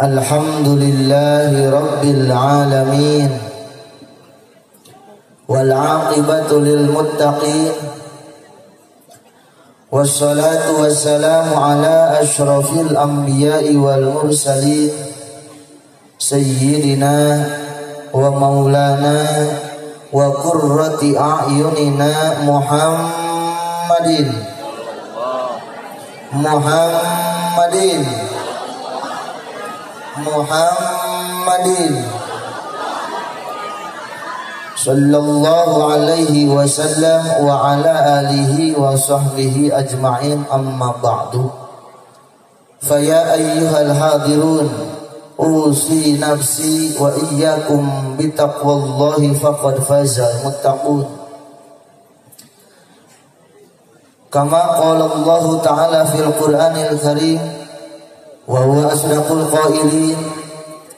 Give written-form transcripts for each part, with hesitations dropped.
Alhamdulillahi Rabbil Alamin, wal aqibatu lil muttaqin, wassalatu wassalamu ala ashrafil anbiya'i wal mursalin, sayyidina wa maulana wa qurrati a'yunina Muhammadin sallallahu alaihi wasallam wa ala alihi wa sahbihi ajma'in, amma ba'du. Faya ayyuhal hadirun, usi nafsi wa iyyakum bitaqwallahi faqad fazal muttaqun. Kama qala Allah ta'ala fil Qur'anil Karim wa huwa asdaqul qailin.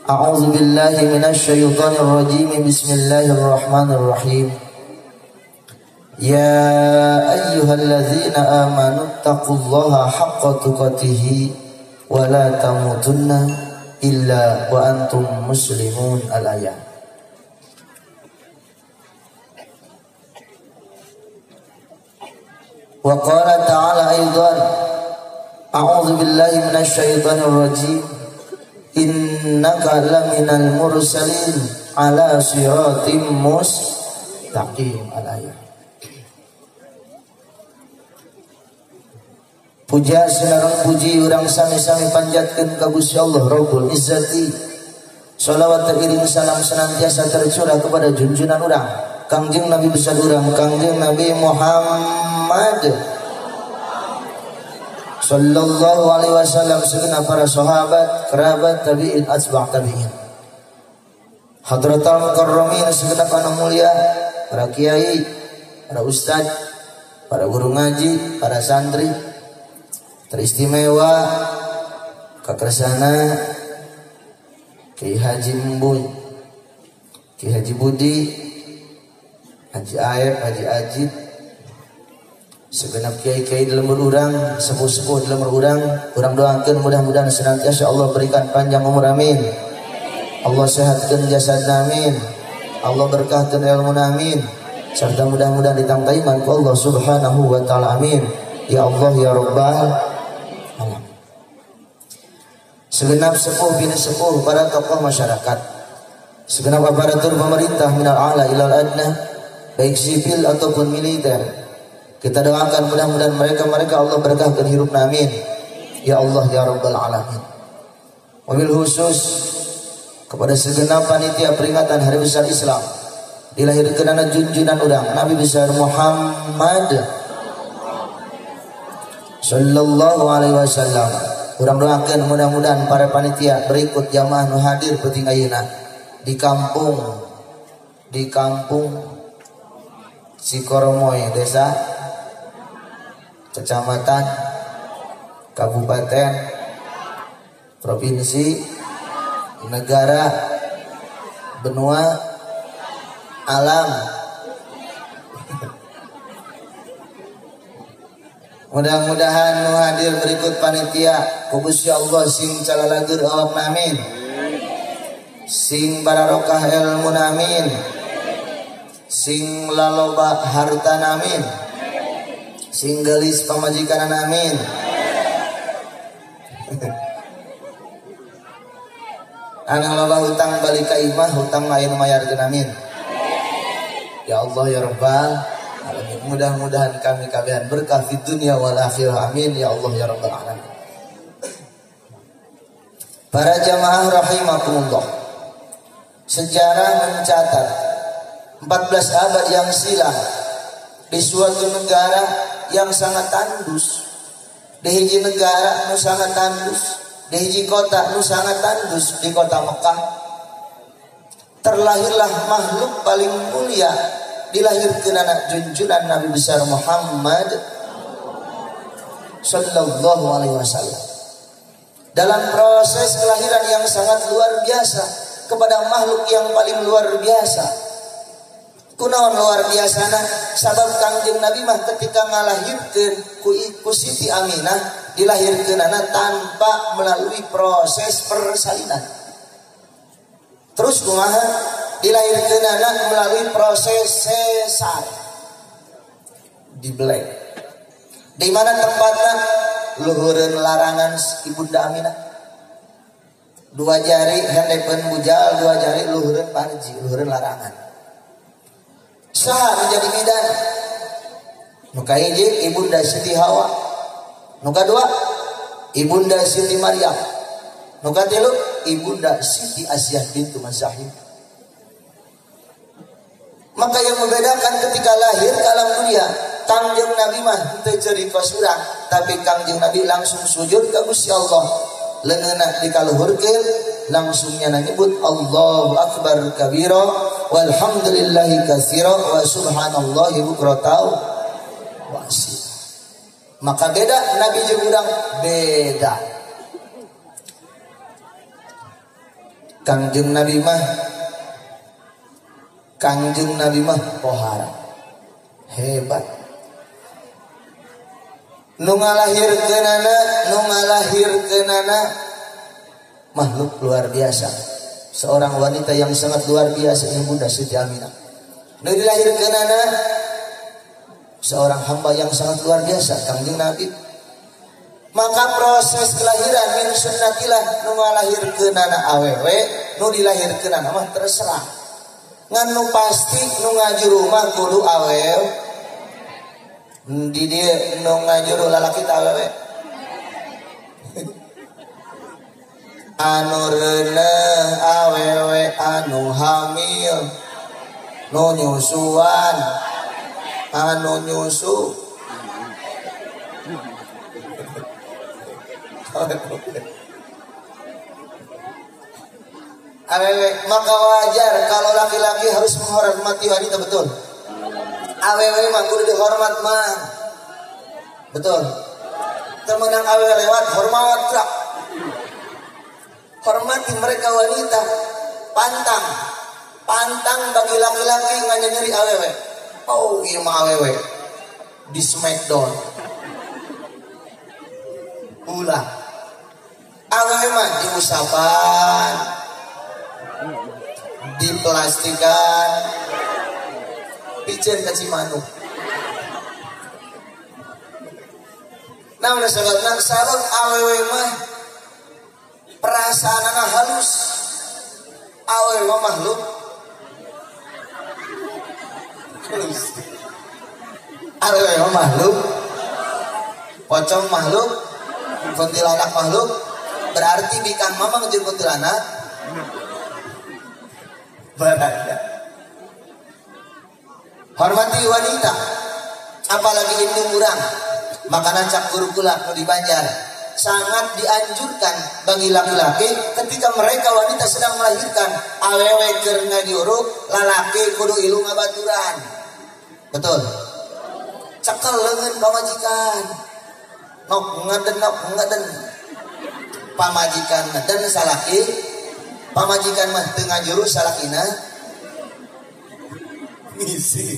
A'udzu billahi minasy syaithanir rajim. Bismillahirrahmanirrahim. Ya ayyuhalladzina amanu taqullaha haqqa tuqatih wa la tamutunna illa wa antum muslimun. Al-ayat. Wa qala ta'ala aidan, a'udzu billahi minasy syaithanir rajim. Innaka laminal mursalin ala siratim mustaqim. Al-ayat. Puja sareng puji urang sami-sami panjatkeun ka Gusti Allah Rabbul Izzati. Shalawat iring salam senantiasa tercurah kepada junjungan urang Kangjeng Nabi besar urang Kangjeng Nabi Muhammad sallallahu alaihi wasallam, segenap para sahabat, kerabat, tabi'in, atba' tabi'in, hadratal mukarramin, segenap anu mulia, para kiai, para ustad, para guru ngaji, para santri teristimewa, kakersana Kiai Haji Mbun, Kiai Haji Budi, Haji Aep, Haji Ajid, segenap kiai-kiai dalam urang, sepuh-sepuh dalam urang doakeun mudah-mudahan senantiasa Allah berikan panjang umur, amin. Allah sehatkeun jasadna, amin. Allah berkahkeun ilmu, amin. Serta mudah-mudahan ditangkai iman ku Allah Subhanahu wa taala, amin. Ya Allah ya Rabbal alamin. Segenap sepuh bini sepuh, para tokoh masyarakat, segenap aparatur pemerintah minal a'la ilal adna, baik sipil ataupun militer, kita doakan mudah-mudahan mereka Allah berkahkan hidupna, amin. Ya Allah ya Rabbal alamin. Wabil khusus kepada segenap panitia peringatan Hari Besar Islam, dilahirkeun anak junjunan urang Nabi besar Muhammad sallallahu alaihi wasallam. Urang doakeun mudah-mudahan para panitia berikut jamaah nu hadir penting ayeuna di kampung Sikoromoy, desa, kecamatan, kabupaten, provinsi, negara, benua, alam. Mudah-mudahan nu hadir berikut panitia ku Gusti Allah sing calalagur awak, amin. Sing barokah ilmu, amin. Sing laloba harta, amin. Sing gelis pamajikan, amin. Anu loba hutang balik ka imah, hutang lain mayarkeun, amin. Ya Allah ya Rabbal alamin. Mudah-mudahan kami kabehan berkah di dunia wal akhirah, amin ya Allah ya Rabbal alamin. Para jamaah rahimakumullah, sejarah mencatat 14 abad yang silam di suatu negara yang sangat tandus, di hiji negara nu sangat tandus, di hiji kota nu sangat tandus, di kota Mekah terlahirlah makhluk paling mulia, dilahirkeun anak junjunan Nabi besar Muhammad sallallahu alaihi wasallam. Dalam proses kelahiran yang sangat luar biasa kepada makhluk yang paling luar biasa, Kunaon luar biasana sabab Kangjeng Nabi mah ketika ngalahirkeun ku Siti Aminah dilahirkeunana tanpa melalui proses persalinan. Terus kumaha dilahirkeunana melalui proses sesar. Dibelek. Di mana tempatnya? Luhureun larangan Ibunda Aminah. 2 jari hendekeun bujal, 2 jari luhureun parji, luhureun larangan. Saha menjadi bidan? Nu kahiji Ibunda Siti Hawa. Nu kadua Ibunda Siti Maryam. Nu katilu Ibunda Siti Asyah bintu Mazahib. Maka yang membedakan ketika lahir ke alam dunia, Kangjeng Nabi mah teu cerita surang, tapi Kangjeng Nabi langsung sujud ka Gusti Allah. Leungeunna dikaluhurkeun, langsung nya nyebut Allahu Akbar kabira walhamdulillahi katsira wa subhanallahi bukratan wa asila. Maka beda Nabi jeung urang, beda. Kangjeng Nabi mah pohara hebat. Nu ngalahirkeunana makhluk luar biasa. Seorang wanita yang sangat luar biasa, Ibunda Siti Aminah. Nu dilahirkeunana seorang hamba yang sangat luar biasa, Kangjeng Nabi. Maka proses kelahiran min sunnatillah, nu ngalahirkeunana awewe, nu dilahirkeunana mah terserah. Ngan nu pasti nu ngajuru mah kudu awewe. Di dia nu ngajuru lalaki ta awewe. Anu reuneuh awewe anu hamil, nu nyusuan, anu nyusu. Awewe, maka wajar kalau laki-laki harus menghormati wanita, betul. Awewe mah kudu dihormat mah, betul. Temenang awewe lewat hormat kak. Hormati mereka wanita. Pantang bagi laki-laki nganyeri awewe. Oh iya mah awewe di smackdown. Ulah awewe mah diusapan, diplastikan, pijen ka Cimanuk. Nah udah sahabat sarung awewe mah perasaanana halus. Awewe mah makhluk halus. Awewe mah makhluk, pocong makhluk, kuntilanak makhluk. Berarti bikang mamang jeung kuntilanak berada. Hormati wanita, apalagi indung urang. Makanan cak kurukula nu di Banjar sangat dianjurkan bagi laki-laki ketika mereka wanita sedang melahirkan. Awewe keur ngadiuruk, lalaki kudu ilu ngabaturan. Betul. Cekel leungeun pamajikan. Nok ngaden. Pamajikan ngaden salaki, pamajikan mah teu ngajuru salakina misi.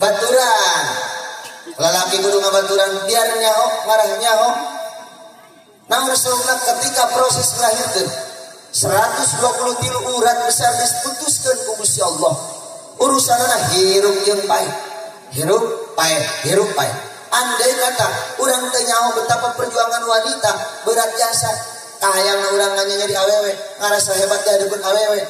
Baturan, lalaki kudu ngabaturan biar nyaho, ngarah nyaho. Namun Rasulullah ketika proses melahirkan 123 urat besar diputuskan ku Gusti Allah. Urusanana hirup jeung paeh. Hirup paeh. Andai kata urang teu nyaho betapa perjuangan wanita berat jasa, kahayang urang nganyeri awewe, ngarasa hebat di hadapan awewe.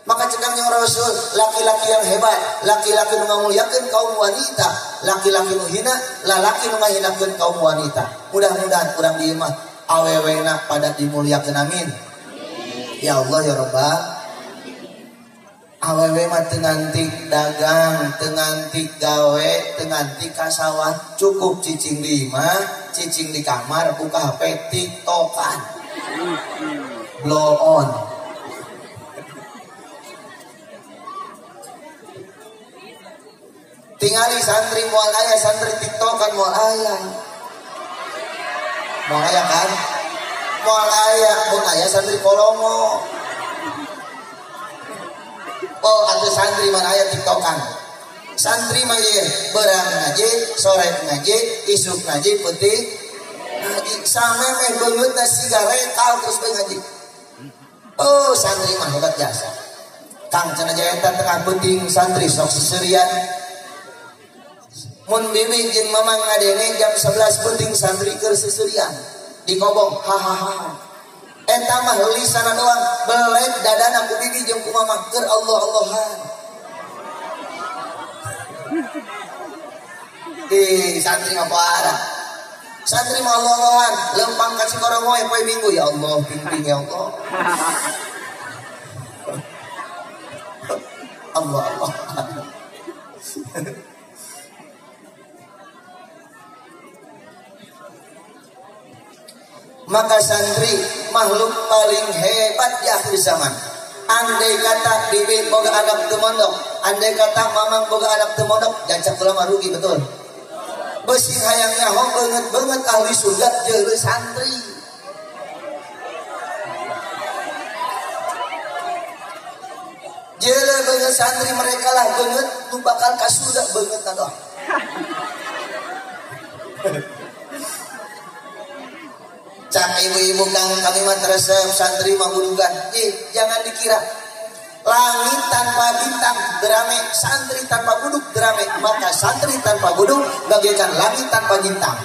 Maka cekangnya Rasul, laki-laki yang hebat, laki-laki nu ngamuliakeun kaum wanita, laki-laki nu hina, lalaki nu ngahinakeun kaum wanita. Mudah-mudahan urang dieu mah awewena pada dimuliakeun, amin. Ya Allah ya Rabbah. Awewe mah teu nganti dagang, teu nganti gawe, teu nganti ka sawah, cukup cicing di imah, cicing di kamar, buka HP TikTokan. Blow on. Tingali santri moal aya, santri TikTokan moal aya. Moal aya kan? Moal aya, mun aya santri kolongo. Oh atau santri mana aya tiktokan. Santri mah ye berang ngaji, sore ngaji, isuk ngaji, putih ngaji. Sampai meh beungeut da siga rekal terus bae ngaji. Oh santri mah hebat jasa. Kang cenah jaeta tengah penting santri sok seserian. Mun bibi jeung mamang ngadenge jam 11 penting santri keur seserian. Dikobong hahaha. Eta mah lisanna doang, belek dadana ku bibi jeung ku mamang keur Allah-Allahan. Santri mah parah. Santri mah Allah-Allahan, lempang ka Cikorong we poe Minggu ya Allah, bimbing ya Allah. Allah. Maka santri makhluk paling hebat di akhir zaman. Andai kata bibi boga anak teu mondok, andai kata mamang boga anak teu mondok, jancak ulama rugi betul. Beusi hayang nyaho beungeut ahli surga jeung santri. Jeule beungeut santri mereka lah beungeut nu bakal ka surga beungeutna doang. Cak ibu-ibu kang kami mah resep santri mah budugan. Jangan dikira langit tanpa bintang derame, santri tanpa buduk derame. Maka santri tanpa buduk bagaikan langit tanpa bintang.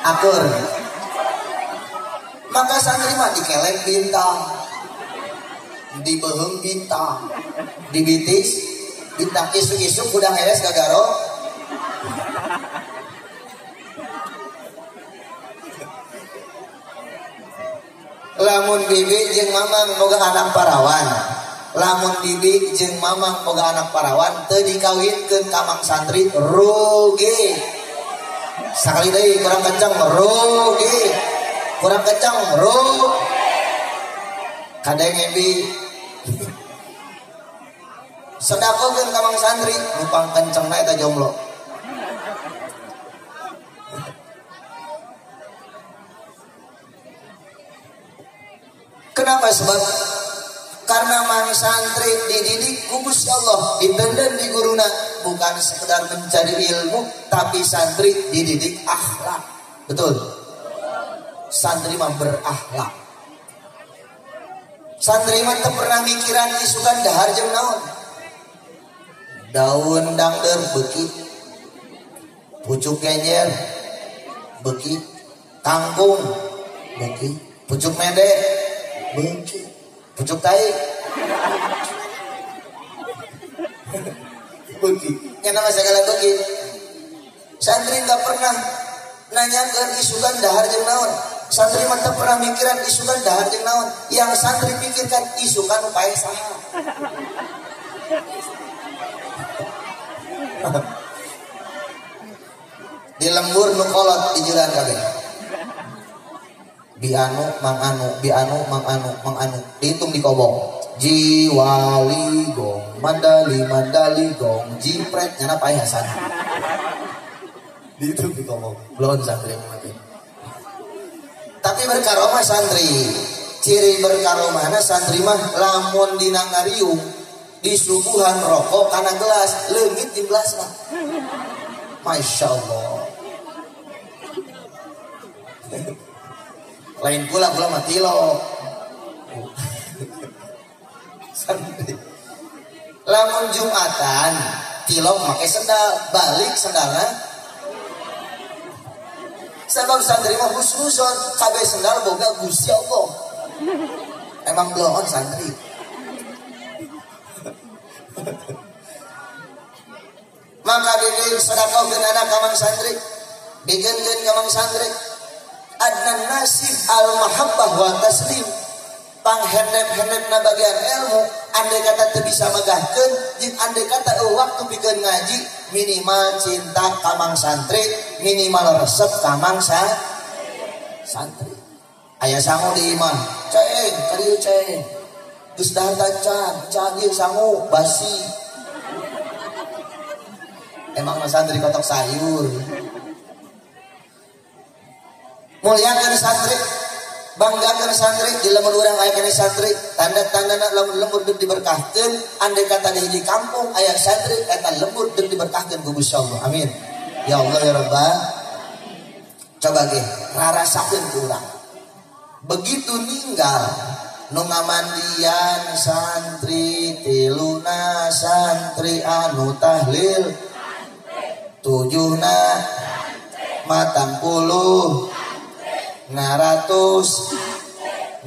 Akur. Maka santri mah dikelek bintang, dibeuheung bintang, dibitis bintang. Isuk-isuk udah heres gagaro. Lamun bibi jeung mamang boga anak parawan, lamun bibi jeung mamang boga anak parawan teu dikawinkeun ka mang santri rugi. Sakali deui kurang kencang rugi. Kurang kencang rugi. Kadang ebi sedekahkeun ka mang santri numpang kencengna eta jomblo. Kenapa? Sebab karena mang santri dididik ku Gusti Allah, ditenden di guruna, bukan sekedar mencari ilmu, tapi santri dididik akhlak. Betul? Santri mah berakhlak. Santri mah teu pernah mikiran isukan dahar jeung naon. Daun dangdeur beuki, pucuk genjer beuki, kangkung beuki, pucuk mede beuki, pucuk tai beuki. Nya nama segala beuki. Santri enggak pernah nanyakeun isukan dahar jeung naon. Santri mah teu pernah mikiran isukan dahar jeung naon. Yang santri pikirkan isukan pae saha. Di lembur nu kolot di jalan kabeh. Bianu mang anu, bianu mang anu, mang anu. Dihitung di kobong. Jiwali gong, mandali gong, jipret nyana paeh hasan. Dihitung di kobong. Belum santri mati. Tapi berkaromah santri. Ciri berkaromahna santri mah lamun dina ngariung disuguhan rokok kana gelas, leungit di gelasna. Masya Allah. Lain pula mati lo. Santri. Lamun Jumatan, tilok make sendal, balik sendalna. Sebab santri mah husnuzon, kabeh sendal boga Gusti Allah. Emang bloon santri. Maka bikin sedekah keun anak ka mang santri. Bigenkeun ka mang santri. Adnan nasib al-mahabbah wa taslim. Panghendep-hendepna bagian ilmu, andai kata teu bisa megahkeun, jeung andai kata waktu pikeun ngaji, minimal cinta ka mang santri, minimal resep ka mang santri. Aya sangu di imah, ceng, ka dieu ceng. Geus dahar can ieu sangu basi. Emang santri kotok sayur. Muliakeun santri, banggakan santri di lemur urang aya kana santri tanda-tandana lembur deuk diberkahkeun andai kata di kampung aya santri eta lembur deuk diberkahkeun ku Gusti Allah amin ya Allah ya Rabbal coba ge rarasakeun ku urang begitu ninggal nu ngamandian santri tiluna santri anu tahlil tujuna matang puluh ngaratus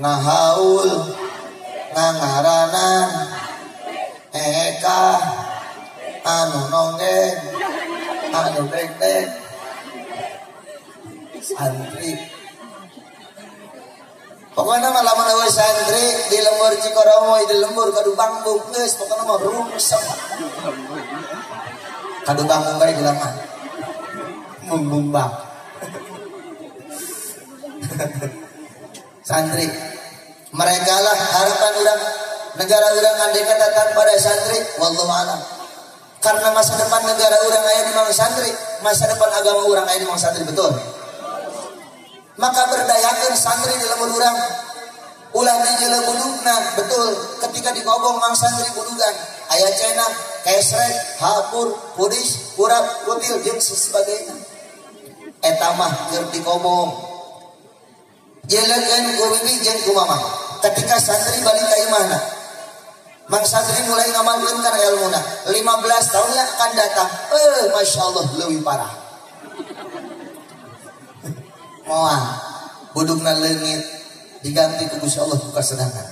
ngahaul ngangaranan eka anu nonggeng anu dek santri pokoknya mah lamun eueuh santri di lembur Cikoromo di lembur kadu Banggung geus pokona mah rumsem kadu Banggung bae jelema membumbang santri mereka lah harapan orang negara orang andai kata tanpa ada santri wallahu alam karena masa depan negara orang aya di mang santri masa depan agama orang aya di mang santri betul maka berdayakeun santri di lemur urang ulah di jeuleuh budugna betul ketika digobong mang santri budugan aya cenah kesrek hapur pudis kurap kutil jeung sebagainya eta mah keur digobong jelekeun ku bibi jeung ku mama ketika santri balik ka imahna mang santri mulai ngamalkeun kana ilmuna 15 tahun yang akan datang Masya Allah leuwih parah moal budugna leungit diganti ku Gusti Allah ku kasedangan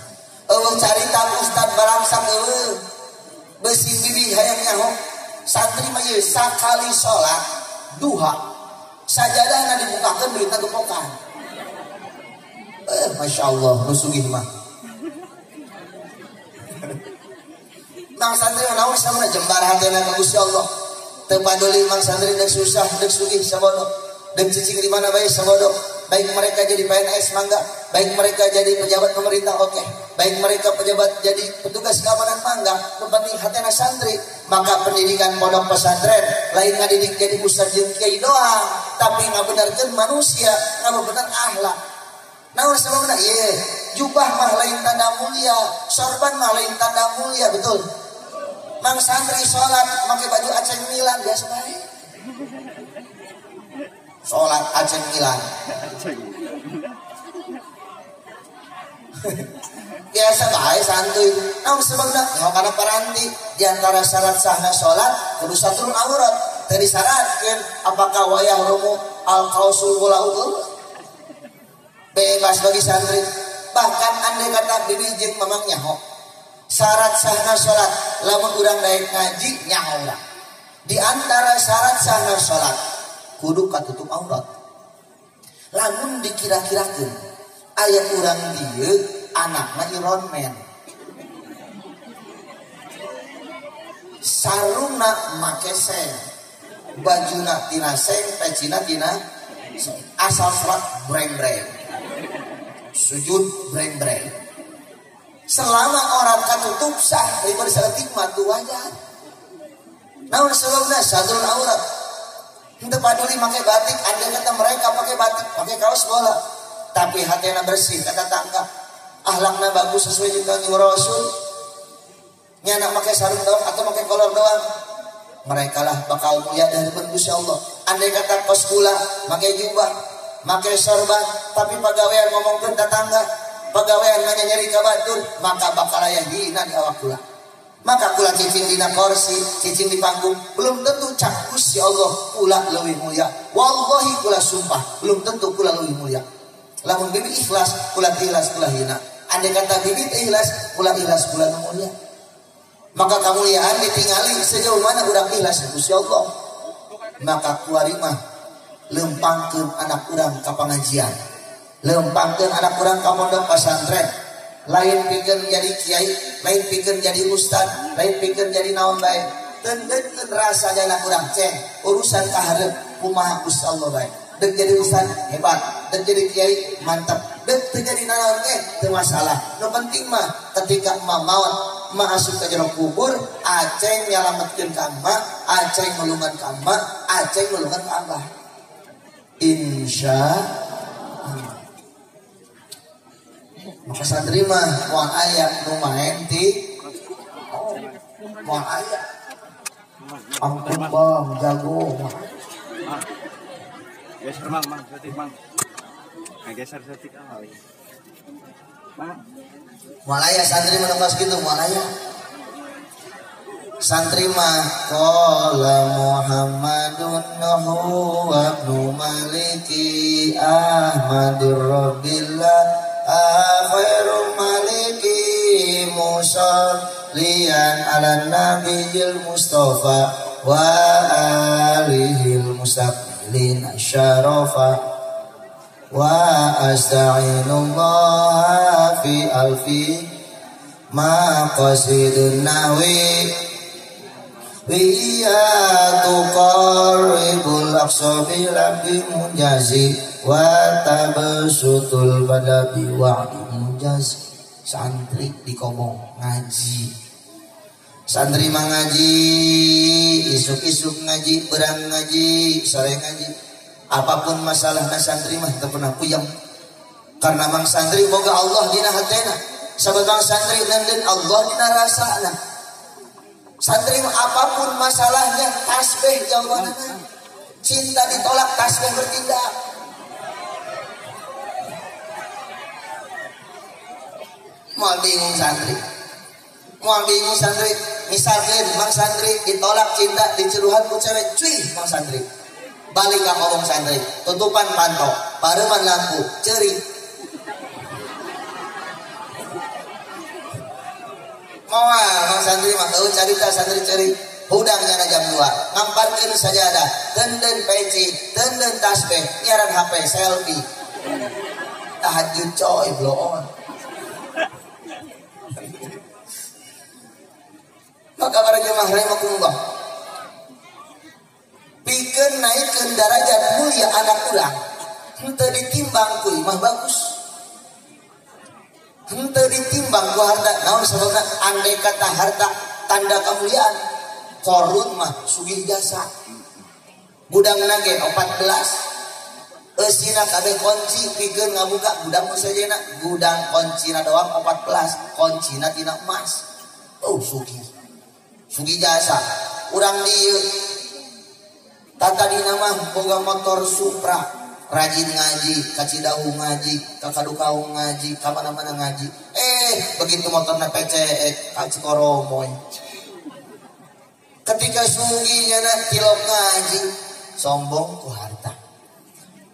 eueuh carita ustad barangsang eueuh beusi bibi hayang nyaho santri mah ieu sakali salat duha sajadahna dibukakeun berita gepokan Masya Allah nusugih mah mang santri naon sama jembar hatena ka Gusti Allah teu paduli mang santri deuk susah deuk sugih sabodo deuk cicing di mana bae sabodo baik mereka jadi PNS mangga baik mereka jadi pejabat pemerintah oke baik mereka pejabat jadi petugas keamanan mangga penting hatena santri maka pendidikan pondok pesantren lain ngadidik jadi ustaz jeung kiai doang tapi ngabenerkeun manusia ngabener akhlak naon sababna ieu jubah mah lain tanda mulia sorban mah lain tanda mulia betul mang santri salat make baju Aceh Milan biasa bae salat Aceh Milan biasa bae santuy naon sababna nyaho kana paranti di antara syarat sahna salat kudu satrul aurat teu disyaratkeun apakah wayah rumu al qausul walaul bebas bagi santri bahkan andai kata bibi jeung mamang nyaho syarat sahna salat lamun urang daek ngaji nyaho urang di antara syarat sahna salat kudu katutup aurat lamun dikira-kirakeun aya urang dieu anakna Iron Man sarungna make seng bajuna tina seng pecina tina asal salat breng-breng sujud breng-breng selama orang katutup sah daripada salat hikmat tu wajar namun sebabna sadrul aurat henteu paduli make batik andai kata mereka pakai batik pakai kaos bola tapi hatena bersih kata tangga akhlakna bagus sesuai jeung kanjeng Rasul nyana make sarung doang atau make kolor doang mereka lah bakal mulia dari Gusti Allah andai kata kos gula make jubah make sorban tapi pagawean ngomongkeun tetangga pagawean nanya nyeri ka batur maka bakal aya hina di awak kula maka kula cicing dina kursi cicing di panggung belum tentu cak Gusti Allah kula leuwih mulia wallahi kula sumpah belum tentu kula leuwih mulia lamun bibi ikhlas kula ikhlas kula hina andai kata bibi teu ikhlas kula ikhlas kula mulia maka kemuliaan ditingali sejauh mana urang ikhlas Gusti Allah maka kuari mah lempangkeun anak urang ka pangajian lempangkeun anak urang ka pondok pesantren lain pikeun jadi kiai lain pikeun jadi ustad lain pikeun jadi naon bae teu rasa anak urang ceng urusan kaharep kumaha Gusti Allah bae deuk jadi ustad hebat deuk jadi kiai mantap deuk teu jadi naon teu masalah nu penting mah ketika maut mah asup ka jero kubur aceng nyalametkeun ka emak aceng nulungan ka emak aceng nulungan ka abah insya Allah Maka santri mah moal aya nu maen ti moal aya ampun bang jago mah geser mang setik mang geser setik mang moal aya santri menunggas gitu moal aya santri mah qala Muhammadun huwa ibnu maliki ahmadur rabbillah akhiru maliki musallian ala nabiyil mustafa wa alihil mustaqbilin syarafa wa asta'inullah fi alfi ma qasidun nawi Biya tuqarribul aqsa bilabdi munjazi wa tabasutul badabi wa'di munjazi. Santri dikomong ngaji, santri mah ngaji, isuk-isuk ngaji, berang ngaji, sore ngaji. Apapun masalahna santri mah teu pernah puyeng. Karena mang santri boga Allah dina hatena, sababang santri nangdeun Allah dina rasana. Santri apapun masalahnya tasbih jawabannya, cinta ditolak tasbih bertindak. Mau bingung santri, misalkan mang santri ditolak cinta diceruhan ku cewek, cuy mang santri balik ka kolong santri, tutupan pantok, pareman lampu, ceri. Mang santri mah carita santri ceri hudangnya na jam 2 ngamparkeun sajadah tenden peci tenden tasbih nyaran HP selfie tahajud coy blow on. Maka para jemaah rahimakumullah pikeun naikeun derajat mulia anak urang henteu ditimbang ku imah bagus, henteu ditimbang ku harta. Naon sababna? Andai kata harta tanda kemuliaan, korun mah sugih jasa. Gudangna ge 14, eusina kabeh kunci pikeun ngabuka gudang musajena, gudang kuncina doang 14, kuncina tina emas. Oh sugih jasa. Urang dieu tata dina mah boga motor Supra, rajin ngaji, ka Cidahu ngaji, ka Kadukau ngaji, ka mana-mana ngaji. Begitu motorna PCE ka Cikoromoy. Ketika suginya na tilok ngaji, sombong ku harta.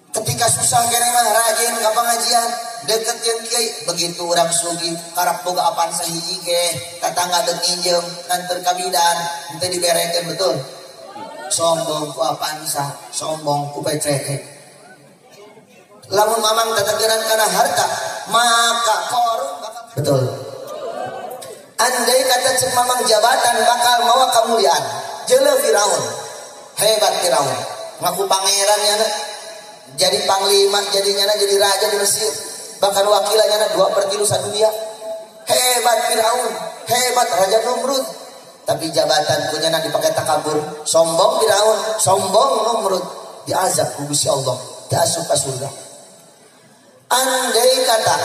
Ketika susah kene mah rajin ka pengajian, deket jeung kiai. Begitu urang sugih karep boga apaan sahiji ge, tatangga deuk nginjem nganter ka bidan, henteu diberekeun betul. Sombong ku apaan sah, sombong ku PCE. Lamun mamang tatageran kana harta, maka korun bakal betul. Andai kata cek mamang jabatan bakal mawa kemuliaan, jeuleuh Firaun. Hebat Firaun. Ngaku pangerannya na, jadi panglima, jadinya na jadi raja di Mesir. Bahkan wakilannya na 2/3 sadunia. Hebat Firaun, hebat Raja Numrud. Tapi jabatan punya na dipakai takabur, sombong Firaun, sombong Numrud, diazab ku Gusti Allah, diasup ka surga. Andai kata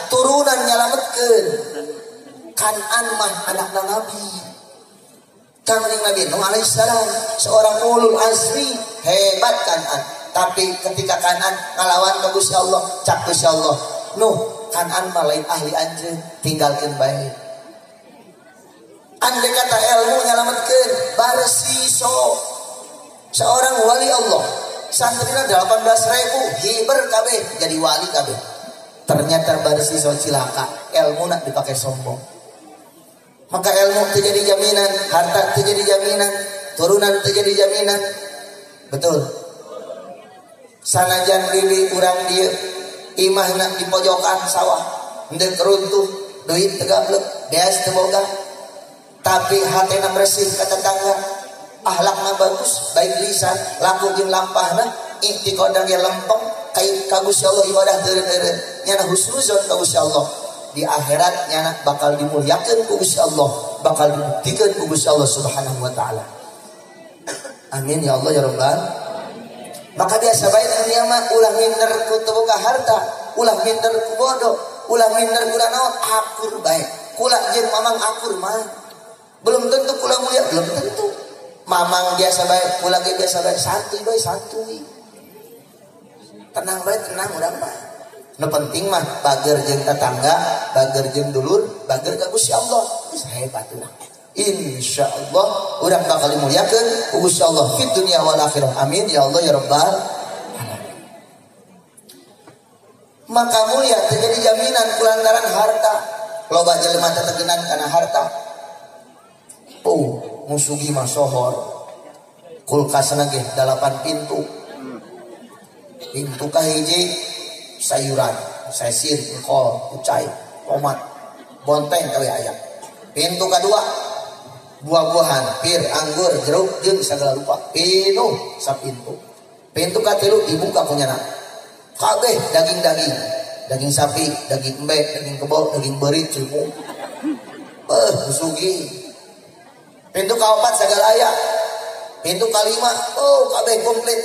turunan nyalametkeun Kan'an mah anakna Nabi, kanjeng Nabi Nuh alaihissalam, seorang ulul azmi, hebat Kan'an. Tapi ketika Kan'an ngalawan ke Gusti Allah, cak Gusti Allah, Nuh Kan'an mah lain ahli anjeun, tinggalkeun bae. Andai kata ilmu nyalametkeun barsiso, seorang wali Allah, santrina 18.000 hiber kabeh jadi wali kabeh. Ternyata barsiso cilaka, ilmu nak dipakai sombong. Maka ilmu terjadi jaminan, harta terjadi jaminan, turunan terjadi jaminan. Betul. Sanajan lili urang dieu imahna di pojokan sawah, henteu runtuh, duit teu gablek, beas teu boga. Tapi hatena bersih ka tetangga, akhlakna bagus, baik lisan, laku jeung lampahna, i'tiqadan ge lempeng, ka Gusti Allah ibadah teureun-teureun, nyana husnuzon ka Gusti Allah. Di akhirat nyana bakal dimuliakeun ku Gusti Allah, bakal dibuktikan ku Gusti Allah Subhanahu wa taala. Amin ya Allah ya Rabbal. Maka biasa bae dunia mah ulah minder ku teu boga harta, ulah minder ku bodoh, ulah minder kula naon akur bae. Kula jeung mamang akur mah belum tentu kula mulia, belum tentu. Mamang biasa bae, kula ge biasa bae, santuy bae santuy. Tenang bae, tenang urang mah. Nu penting mah bager jeung tetangga, bager jeung dulur, bager ka Gusti Allah. Geus hebat urang. Insyaallah urang bakal dimuliakeun ku Gusti Allah fid dunya wal akhirah. Amin ya Allah ya rabbal alamin. Maka mulia terjadi jaminan kulantaran harta. Loba jelema teh tegenan kana harta. Musugi mah sohor. Kulkasna ge 8 pintu. Pintu kahiji sayuran, sesir, kol, kucai, tomat, bonteng kawe aya. Pintu kedua buah-buahan, pir, anggur, jeruk, jeung sagala rupa. Pinuh sapintu. Pintu katilu dibuka punyana. Kabeh daging-daging. Daging sapi, daging embe, daging kebo, daging berit, cilmu. Musugi. Pintu kaopat sagala aya. Pintu kalima, kabeh komplit.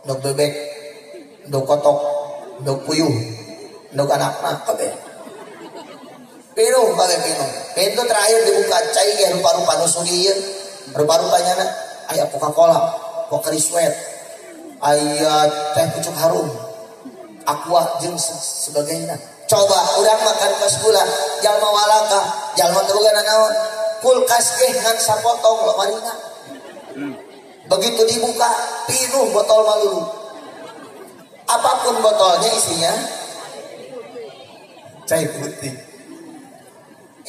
Ndog bebek, ndog kotok, ndog puyuh, ndog anakna kabeh. Pinuh kabeh pinuh. Pintu terakhir dibuka cai ge rupa-rupa nu sugi ieu. Rupa-rupanya aya Coca-Cola, Pocari Sweat, aya teh pucuk harum, aqua jeung sebagainya. Coba urang makan pas gula, jalma walaka, jalma tebogana naon? Kulkas ge ngan sapotong lomarina. Begitu dibuka, pinuh botol malulu. Apapun botolnya isinya cai putih.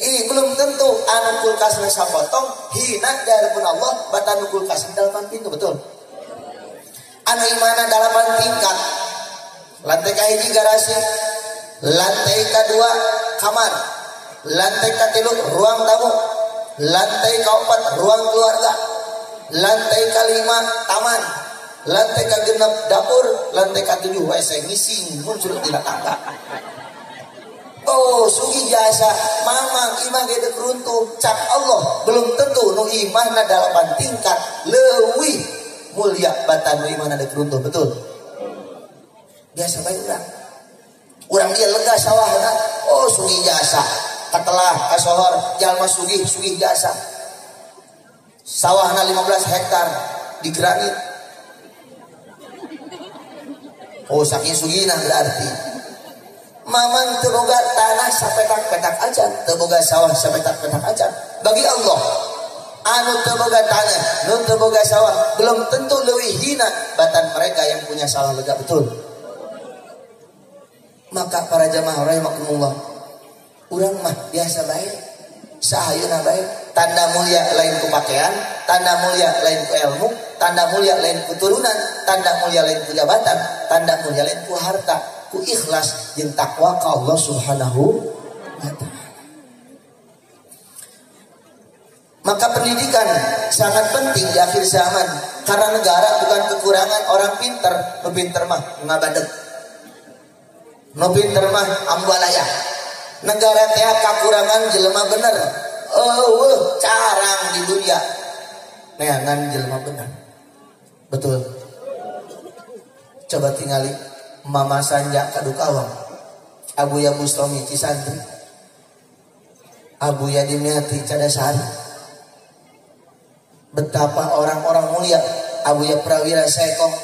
Belum tentu anu kulkasna sapotong hina daripun Allah batan kulkas 8 pintu, betul. Anu imana 8 tingkat. Lantai kahiji garasi, lantai kedua kamar, lantai katilu ruang tamu, lantai kaopat ruang keluarga, lantai kelima taman, lantai kagenep dapur, lantai ketujuh WC ngising muncul dina tangga. Sugi jasa mamang imah gede keruntuh cak Allah belum tentu nu imahna 8 tingkat leuwih mulia batan nu imahna gede keruntuh, betul. Biasa bae urang dia lega sawahna, sugi jasa katelah kasohor jalma sugih jasa sawahna 15 hektar di granit. Saking sugihna berarti mamang teboga tanah sapetak-petak aja, teboga sawah sapetak-petak aja. Bagi Allah anu teboga tanah, nu teboga sawah belum tentu leuwih hina batan mereka yang punya sawah lega, betul. Maka para jamaah rahimakumullah, urang mah biasa bae, sahayeuna bae. Tanda mulia lain ku pakaian, tanda mulia lain ku ilmu, tanda mulia lain ku turunan, tanda mulia lain ku jabatan, tanda mulia lain ku harta, ku ikhlas jeung takwa ka Allah Subhanahu wa taala. Maka pendidikan sangat penting di akhir zaman karena negara bukan kekurangan orang pinter, nu pinter mah ngabadeg. Nu pinter mah ambalaya. Negara teh kakurangan jelema bener. Carang di dunia. Neangan jelema bener. Betul. Coba tingali Mama Sanja Kadukawang, Abuya Bustami Cisantri, Abuya Dimyati Cadasari. Betapa orang-orang mulia, Abuya Prawira Sekong,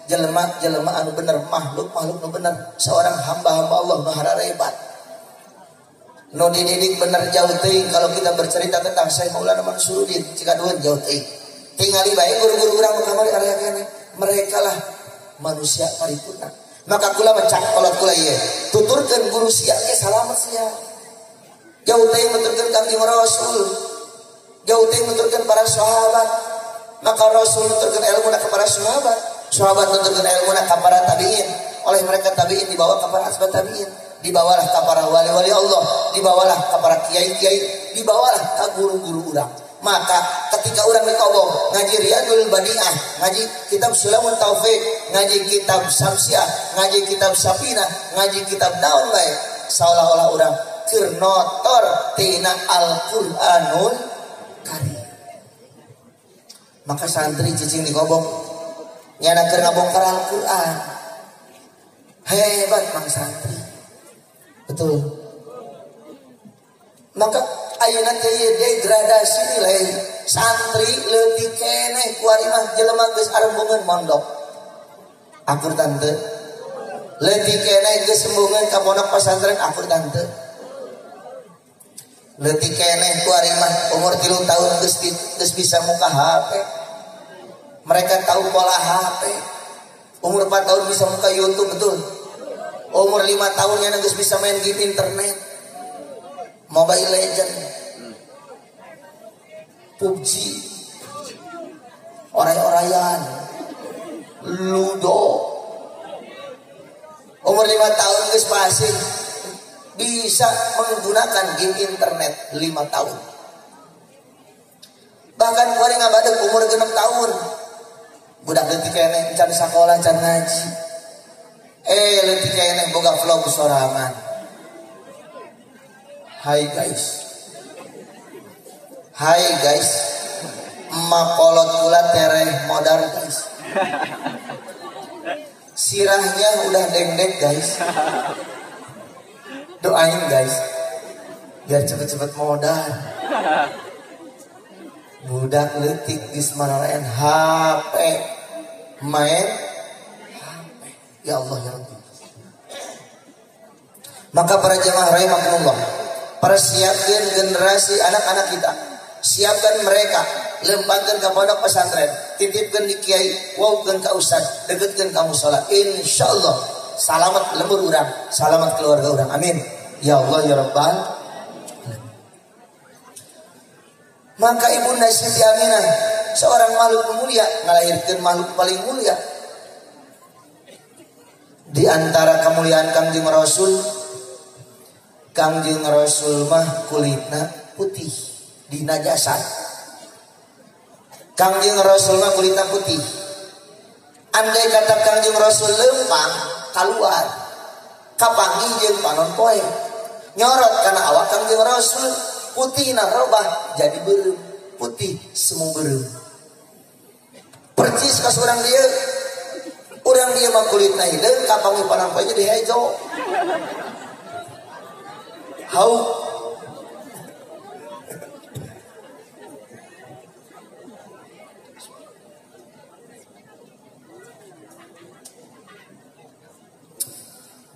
jelema anu bener, makhluk nu bener, seorang hamba-hamba Allah nu hararebat. Nu dididik bener jauh teuing kalau kita bercerita tentang Syekh Maulana Mansuruddin Cikadueun jauh teuing. Tingali bae guru-guru urang nu kamari area kene, mereka lah manusia paripurna. Maka kula mencak kolot kula ieu tuturkeun guru sia ge salamet sia. Jauh teuing nuturkeun Kangjeng Rasul, jauh teuing nuturkeun para sahabat. Maka Rasul nuturkeun ilmuna ka para sahabat, sahabat nuturkeun ilmuna ka para tabiin. Oleh mereka tabiin dibawa ka para asbat tabiin, dibawalah ka para wali-wali Allah, dibawalah ka para kiai-kiai, dibawalah ka guru-guru urang. Maka ketika orang dikobong ngaji Riyadul Badi'ah, ngaji kitab Sulamut Taufik, ngaji kitab Samsiah, ngaji kitab Sapina, ngaji kitab naon bae, seolah-olah orang keur notor tina Al-Qur'anul Karim. Maka santri cicing dikobong nyana keur ngabongkar Al-Qur'an. Hebat mang santri. Betul. Maka ayeuna teh degradasi nilai santri leutik keneh kuari mah jelema geus arembungeun mondok. Akur tante. Leutik keneh geus sembungeun ka pondok pesantren akur tante. Leutik keneh kuari mah umur 3 tahun geus bisa muka HP. Mereka tahu pola HP. Umur 4 tahun bisa muka YouTube, betul. Umur 5 tahunnya geus bisa main game internet. Mobile Legend, PUBG, oray-orayan, Ludo. Umur 5 tahun geus pasing bisa menggunakan game internet 5 tahun. Bahkan kuari ngabadeg umur 6 tahun. Budak leutik keneh can sakola can ngaji. Leutik keneh boga vlog sorangan. Hai guys, makolot kula tereh modar guys. Sirahnya udah deng-deng guys. Doain guys, biar cepet-cepet modar. Budak leutik geus mararayan HP, main HP. Ya Allah ya Rabbi. Maka para jemaah rahimakumullah, persiapkan generasi anak-anak kita, siapkan mereka, lempangkan ke pondok pesantren, titipkan di kiai, waukan ke ustaz, deketkan kamu sholat, insyaallah selamat lembur urang, selamat keluarga urang, amin ya Allah ya Rabbal. Maka Ibunda Siti Aminah, seorang makhluk mulia, ngalahirkan makhluk paling mulia. Di antara kemuliaan Kangjeng Rasul, Kangjeng Rasul mah kulitna putih di najasan. Kangjeng Rasul mah kulitna putih. Andai kata Kangjeng Rasul lempang keluar, kapangi jeung panon poe, nyorot karena awak Kangjeng Rasul putih na robah jadi beureum, putih semu beureum. Percis ka urang dia, urang dia mah kulitna hideung, kapangi panon poe jadi hejo. Hau